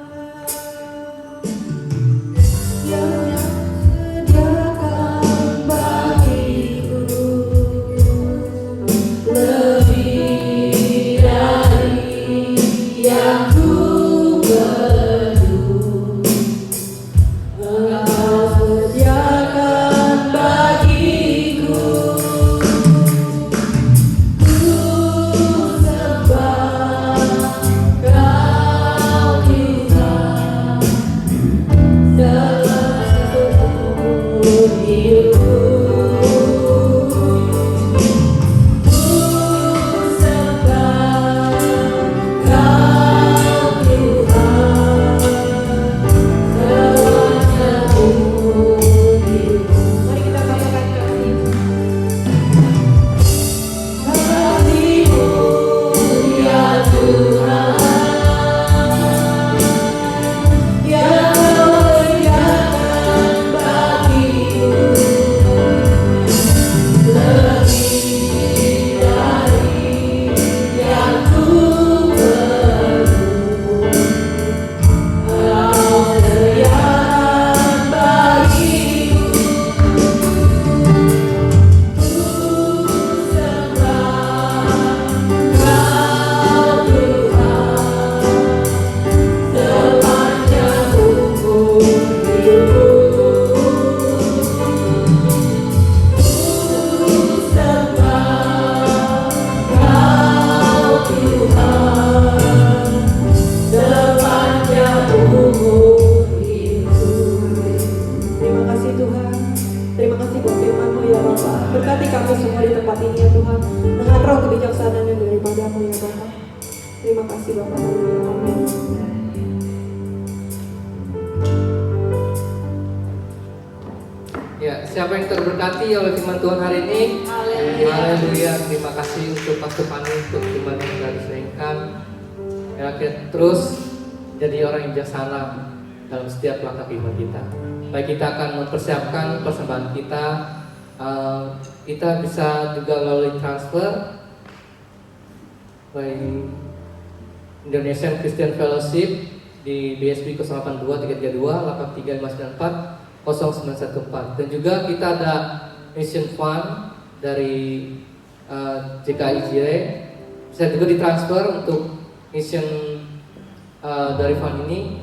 yang sediakan bagiku lebih dari yang ku perlu. Engkau sediakan bagiku, ku sembah. Bapa. Berkati kami semua di tempat ini ya Tuhan, dengan roh kebijaksanaan yang daripadamu ya Bapa. Terima kasih Bapa. Amin. Ya, siapa yang terberkati oleh firman Tuhan hari ini? Haleluya. Terima kasih untuk Pastor Pani untuk firman yang sudah disampaikan. Ya, kita terus jadi orang yang bijaksana dalam setiap langkah iman kita. Baik, kita akan mempersiapkan persembahan kita. Kita bisa juga melalui transfer baik Indonesian Christian Fellowship di BSB 082 332 83594 0914, dan juga kita ada Mission Fund dari JKI Jire, bisa juga ditransfer untuk mission dari fund ini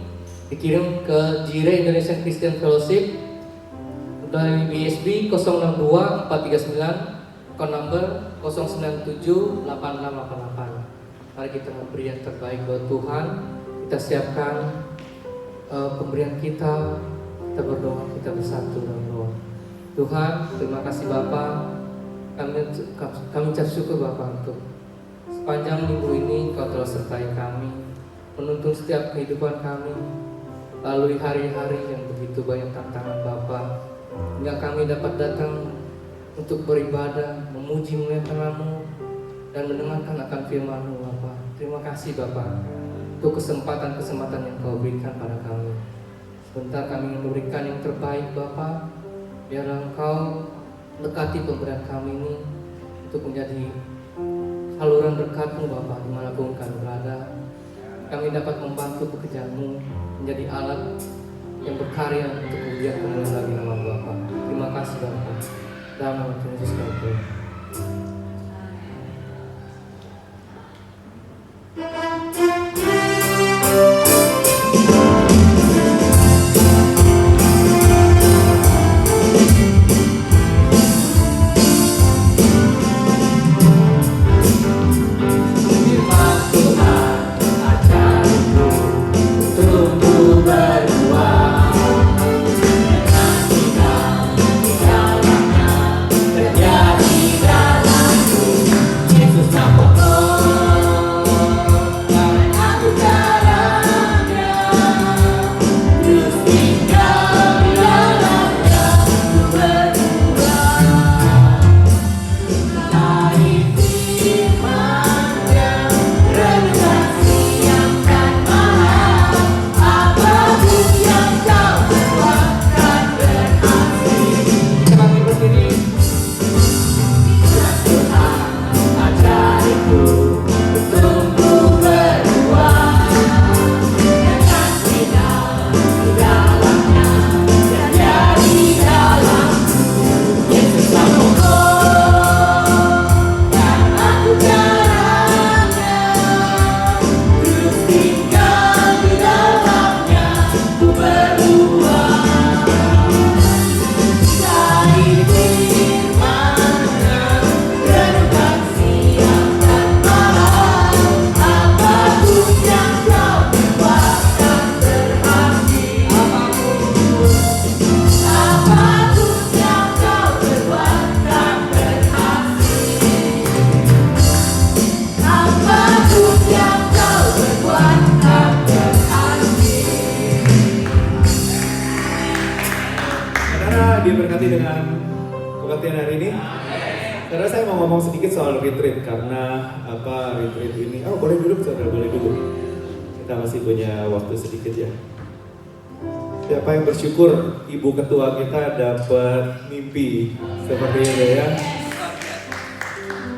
dikirim ke Jire Indonesian Christian Fellowship dari BSB 062 439 account number 097 8688. Mari kita memberi yang terbaik buat Tuhan. Kita siapkan pemberian kita. Kita berdoa, kita bersatu dalam doa. Tuhan, terima kasih Bapa. Kami ucap syukur Bapa untuk sepanjang minggu ini Kau telah sertai kami, menuntun setiap kehidupan kami, lalui hari-hari yang begitu banyak tantangan Bapa, hingga kami dapat datang untuk beribadah, memuji memuliakan Nama-Mu, dan mendengarkan akan firman-Mu Bapa. Terima kasih Bapa untuk kesempatan-kesempatan yang Kau berikan pada kami. Sebentar kami memberikan yang terbaik Bapa, biarlah Engkau dekati pemberian kami ini untuk menjadi saluran berkat-Mu Bapa dimanapun kami berada. Kami dapat membantu pekerjaan-Mu, menjadi alat yang berkarya untuk kemudian kemuliaan bagi nama Bapa. Terima kasih Bapa. Dalam nama Tuhan Yesus kami berdoa. Diberkati dengan kebaktian hari ini. Karena saya mau ngomong sedikit soal retreat, karena retreat ini. Oh, boleh duduk saudara, boleh duduk. Kita masih punya waktu sedikit ya. Siapa yang bersyukur ibu ketua kita dapat mimpi seperti ini ya.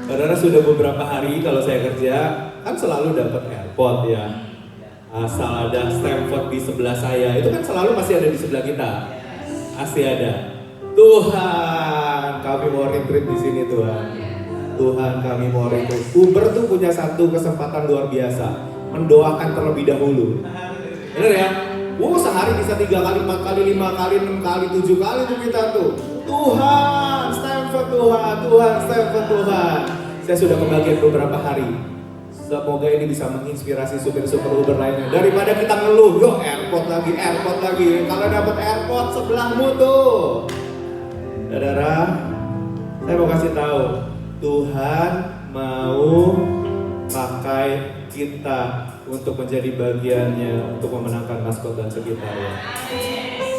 Saudara, sudah beberapa hari kalau saya kerja kan selalu dapat airport ya. Asal ada Stanford di sebelah saya, itu kan selalu masih ada di sebelah kita. Masih ada. Tuhan, kami mau retreat di sini Tuhan. Tuhan, kami mau retreat. Uber tuh punya satu kesempatan luar biasa, mendoakan terlebih dahulu. Bener ya? Sehari bisa 3 kali, 4 kali, 5 kali, 6 kali, 7 kali tuh kita tuh. Tuhan, Stanford Tuhan, Tuhan, Stanford Tuhan. Saya sudah kebagian beberapa hari. Semoga ini bisa menginspirasi supir-supir Uber lainnya. Daripada kita ngeluh, yo airport lagi. Kalau dapat airport sebelahmu tuh. Saudara, Saya mau kasih tahu, Tuhan mau pakai kita untuk menjadi bagiannya untuk memenangkan maskot dan sekitarnya.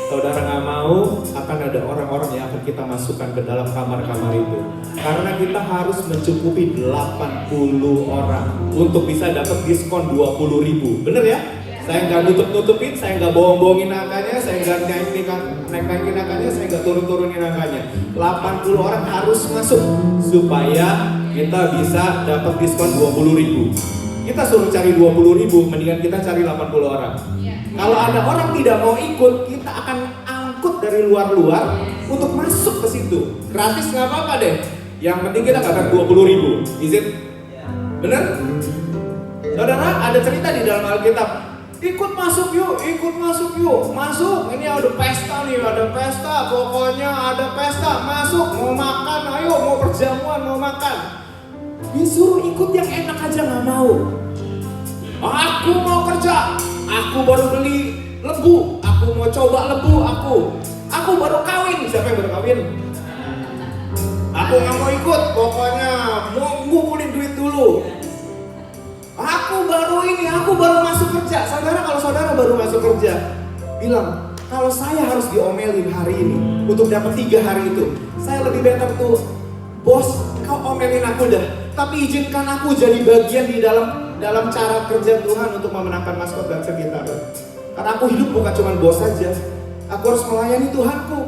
Saudara nggak mau, akan ada orang-orang yang akan kita masukkan ke dalam kamar-kamar itu. Karena kita harus mencukupi 80 orang untuk bisa dapat diskon 20.000. Bener ya? Saya nggak nutup-nutupin, saya nggak bohong-bohongin angkanya, saya nggak naikin angkanya, saya nggak turun-turunin angkanya. 80 orang harus masuk supaya kita bisa dapat diskon 20.000. Kita suruh cari 20.000, mendingan kita cari 80 orang. Kalau ada orang tidak mau ikut, kita akan angkut dari luar-luar untuk masuk ke situ. Gratis nggak apa-apa deh. Yang penting kita dapat 20.000. Is it? Bener? Saudara, ada cerita di dalam Alkitab. Ikut masuk yuk, masuk. Ini ada pesta nih, ada pesta. Pokoknya ada pesta, masuk. Mau makan, ayo. Mau perjamuan, mau makan. Disuruh ikut yang enak aja nggak mau. Aku mau kerja. Aku baru beli lembu, aku mau coba lembu aku baru kawin. Siapa yang baru kawin? Aku nggak mau ikut, pokoknya mau ngumpulin duit dulu. Aku baru masuk kerja. Saudara, kalau saudara baru masuk kerja, bilang, kalau saya harus diomelin hari ini untuk dapat 3 hari itu, saya lebih better tuh, bos, kau omelin aku dah, tapi izinkan aku jadi bagian di dalam cara kerja Tuhan untuk memenangkan maskot dan sekitar. Karena aku hidup bukan cuma bos saja, aku harus melayani Tuhanku.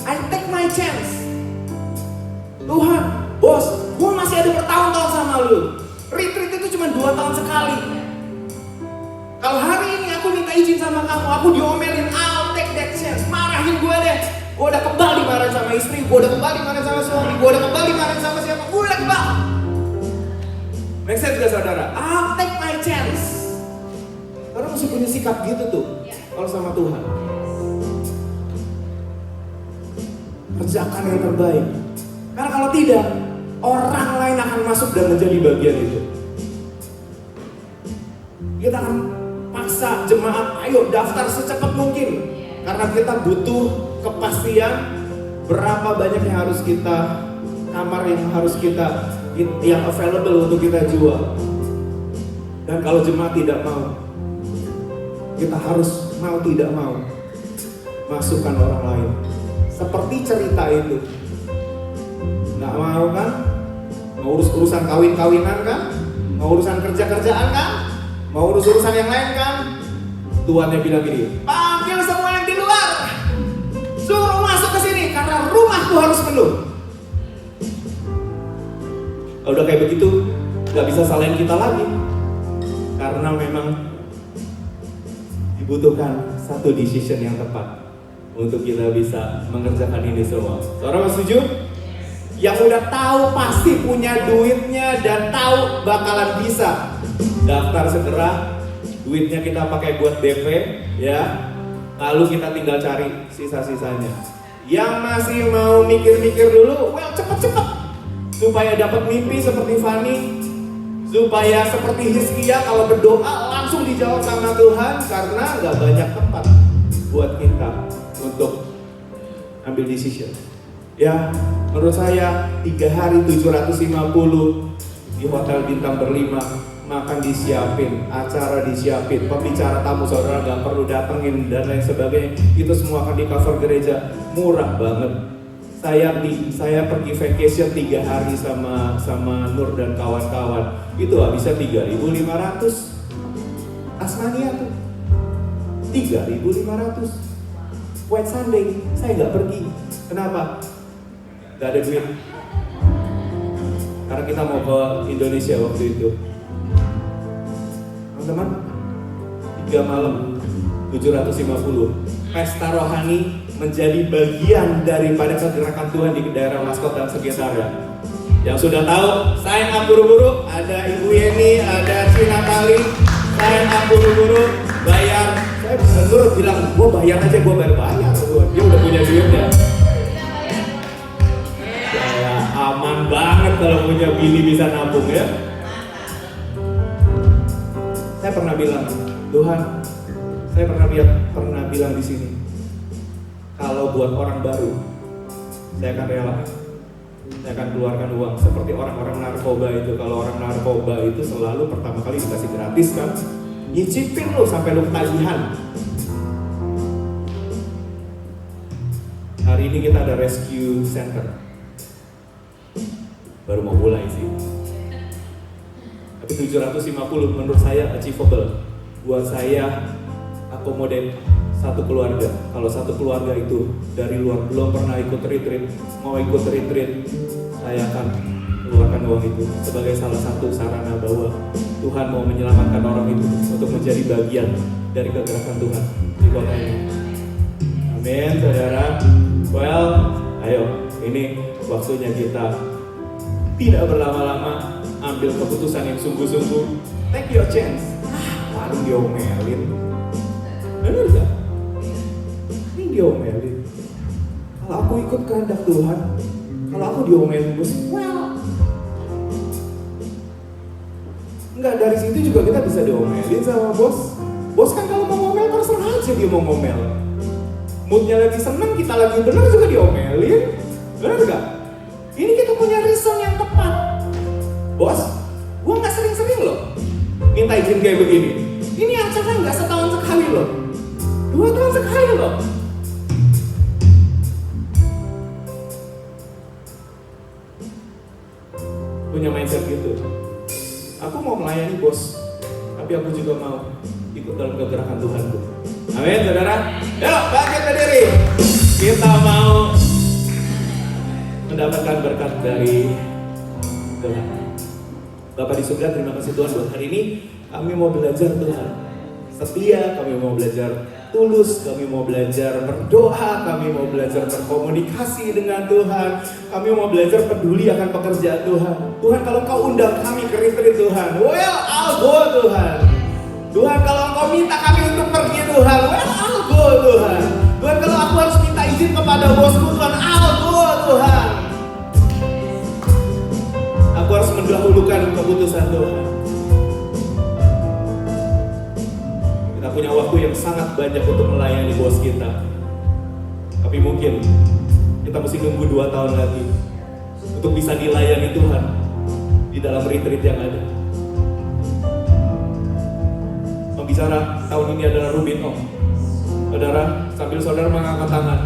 I take my chance. Tuhan, bos, gue masih ada bertahun-tahun sama lu. Retreat itu cuma 2 tahun sekali. Kalau hari ini aku minta izin sama kamu, aku diomelin, I'll take that chance. Marahin gue deh. Gue udah kembali marahin sama istri, gue udah kembali marahin sama suami, gue udah kembali marahin sama siapa, gue udah kembali. Make sense gak saudara? I'll take my chance. Karena mesti punya sikap gitu tuh kalau sama Tuhan. Kerjakan yang terbaik. Karena kalau tidak, orang lain akan masuk dan menjadi bagian itu. Kita akan paksa jemaat, ayo daftar secepat mungkin. Karena kita butuh kepastian berapa banyak yang harus kita, kamar yang harus kita, yang available untuk kita jual. Dan kalau jemaat tidak mau, kita harus mau tidak mau masukkan orang lain. Seperti cerita itu, nggak mau kan? Mau urusan kawin-kawinan kan? Mau urusan kerja-kerjaan kan? Mau urusan yang lain kan? Tuannya bilang gini, panggil semua yang di luar, suruh masuk ke sini karena rumahku harus penuh. Kalau udah kayak begitu, nggak bisa salahin kita lagi, karena memang dibutuhkan satu decision yang tepat untuk kita bisa mengerjakan ini semua. Saudara setuju? Yang udah tahu pasti punya duitnya dan tahu bakalan bisa, daftar segera. Duitnya kita pakai buat DP, ya. Lalu kita tinggal cari sisa-sisanya. Yang masih mau mikir-mikir dulu, well cepet-cepet supaya dapat mimpi seperti Fani, supaya seperti Hizkia kalau berdoa langsung dijawab sama Tuhan, karena nggak banyak tempat buat kita untuk ambil decision. Ya, menurut saya 3 hari 750 di hotel bintang berlima, makan disiapin, acara disiapin, pembicara tamu saudara nggak perlu datengin dan lain sebagainya. Itu semua akan di cover gereja, murah banget. Saya pergi vacation 3 hari sama Nur dan kawan-kawan, itu habisnya 3.500. Tasmania tuh 3.500. White Sunday saya nggak pergi. Kenapa? Gak ada duit. Karena kita mau ke Indonesia waktu itu. Teman-teman, 3 malam 750. Pesta rohani menjadi bagian daripada kegerakan Tuhan di daerah Maskot dan sekitarnya. Yang sudah tahu, saya nggak buru-buru. Ada Ibu Yeni, ada Cina Kali. Saya nggak buru-buru bayar. Saya bener-bener bilang, gue bayar aja, gue bayar. Dia udah punya duitnya. Ya, aman banget kalau punya bini bisa nabung ya. Saya pernah bilang, Tuhan, saya pernah bilang di sini, kalau buat orang baru, saya akan rela. Saya akan keluarkan uang. Seperti orang-orang narkoba itu. Kalau orang narkoba itu selalu pertama kali dikasih gratis kan, nyicipin lo sampai lo ketagihan. Hari ini kita ada rescue center. Baru mau mulai sih. Tapi 750 menurut saya achievable. Buat saya akomodate satu keluarga. Kalau satu keluarga itu dari luar belum pernah ikut retreat, mau ikut retreat, saya akan keluarkan uang itu sebagai salah satu sarana bahwa Tuhan mau menyelamatkan orang itu untuk menjadi bagian dari kegerakan Tuhan di kota ini. Amin, saudara. Well, ayo, ini waktunya kita tidak berlama-lama, ambil keputusan yang sungguh-sungguh. Take your chance. Baru diomelin. Bener gak? Ini diomelin. Kalau aku ikut kehendak Tuhan, kalau aku diomelin bos, well, enggak, dari situ juga kita bisa diomelin sama bos. Bos kan kalau mau ngomel terserah aja dia mau ngomel. Moodnya lagi seneng, kita lagi bener juga diomelin. Bener gak? Ini kita punya reason yang tepat. Bos, gua gak sering-sering loh minta izin kayak begini. Ini acara gak setahun sekali loh, 2 tahun sekali loh. Punya mindset gitu. Aku mau melayani bos, tapi aku juga mau ikut dalam kegerakan Tuhanku. Amin, saudara. Yuk, bangkit berdiri. Kita mau mendapatkan berkat dari Tuhan. Bapak di surga, terima kasih Tuhan buat hari ini. Kami mau belajar Tuhan setia, kami mau belajar tulus, kami mau belajar berdoa, kami mau belajar berkomunikasi dengan Tuhan, kami mau belajar peduli akan pekerjaan Tuhan. Tuhan, kalau Kau undang kami ke retreat Tuhan, well, I'll go Tuhan. Tuhan, kalau Kau minta kami untuk pergi Tuhan, well, I'll go Tuhan. Tuhan, kalau aku harus minta izin kepada bosku Tuhan, I'll go Tuhan. Aku harus mendahulukan keputusan Tuhan. Kita punya waktu yang sangat banyak untuk melayani bos kita. Tapi mungkin kita mesti nunggu 2 tahun lagi untuk bisa dilayani Tuhan di dalam retreat yang ada. Pembicara tahun ini adalah Rubin Om. Saudara, sambil saudara mengangkat tangan,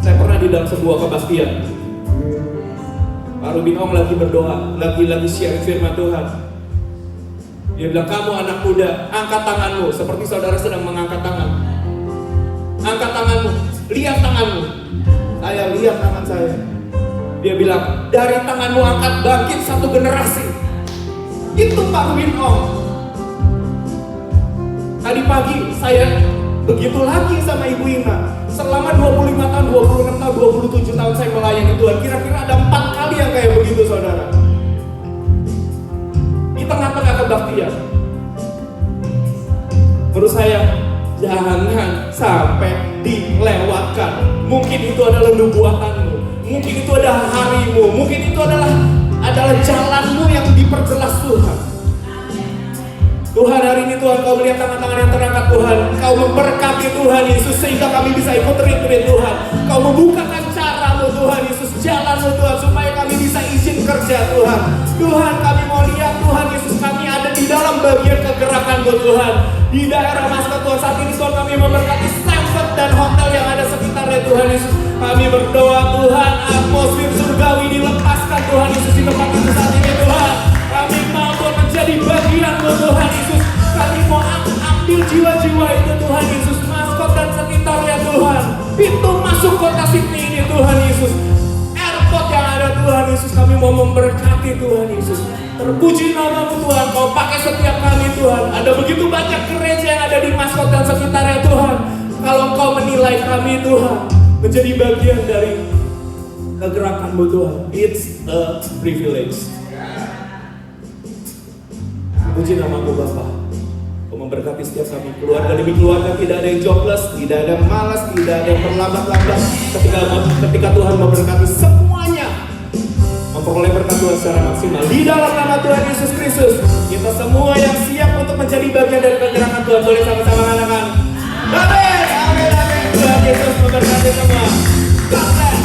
saya pernah di dalam sebuah kebaktian. Pak Rubin Om lagi berdoa, lagi share firman Tuhan. Dia bilang, kamu anak muda, angkat tanganmu seperti saudara sedang mengangkat tangan. Angkat tanganmu, lihat tanganmu. Saya lihat tangan saya. Dia bilang, dari tanganmu angkat bangkit satu generasi. Itu Pak Rubin Om. Tadi pagi saya begitu lagi sama Ibu Ina. Selama 25 tahun, 26 tahun, 27 tahun saya melayani Tuhan. Kira-kira ada 4 kali yang kayak begitu saudara. Di tengah-tengah kebaktian. Menurut saya, jangan sampai dilewatkan. Mungkin itu adalah nubuatanmu, mungkin itu adalah harimu, mungkin itu adalah jalanmu yang diperjelas Tuhan. Tuhan, hari ini Tuhan, Kau melihat tangan-tangan yang terangkat Tuhan. Kau memberkati Tuhan Yesus sehingga kami bisa ikut retreat Tuhan. Kau membukakan cara-Mu Tuhan Yesus, jalan-Mu Tuhan, supaya kami bisa izin kerja Tuhan. Tuhan, kami mau lihat Tuhan Yesus, kami ada di dalam bagian kegerakan-Mu Tuhan. Di daerah Maskot Tuhan, saat ini Tuhan, kami memberkati Stanford dan hotel yang ada sekitarnya Tuhan Yesus. Kami berdoa Tuhan, atmosfer surgawi dilepaskan Tuhan Yesus di tempat itu saat ini Tuhan. Kami mau Tuhan menjadi bagian-Mu Tuhan Yesus. Kami mau ambil jiwa-jiwa itu Tuhan Yesus, Maskot dan sekitarnya Tuhan. Pintu masuk kota Sydney ini Tuhan Yesus, airport yang ada Tuhan Yesus, kami mau memberkati Tuhan Yesus. Terpuji nama-Mu Tuhan, Kau pakai setiap kami Tuhan. Ada begitu banyak gereja yang ada di Maskot dan sekitarnya Tuhan. Kalau Kau menilai kami Tuhan menjadi bagian dari kegerakan-Mu Tuhan, it's a privilege. Puji nama-Mu Bapa. Kau memberkati setiap kami, keluarga demi keluarga, tidak ada yang jobless, tidak ada yang malas, tidak ada yang terlambat-lambat. Ketika Tuhan memberkati semuanya, memperoleh berkat Tuhan secara maksimal. Di dalam nama Tuhan Yesus Kristus, kita semua yang siap untuk menjadi bagian dari kegerakan Tuhan, boleh sama-sama mengatakan amin, amin, amin. Tuhan Yesus memberkati semua. God bless.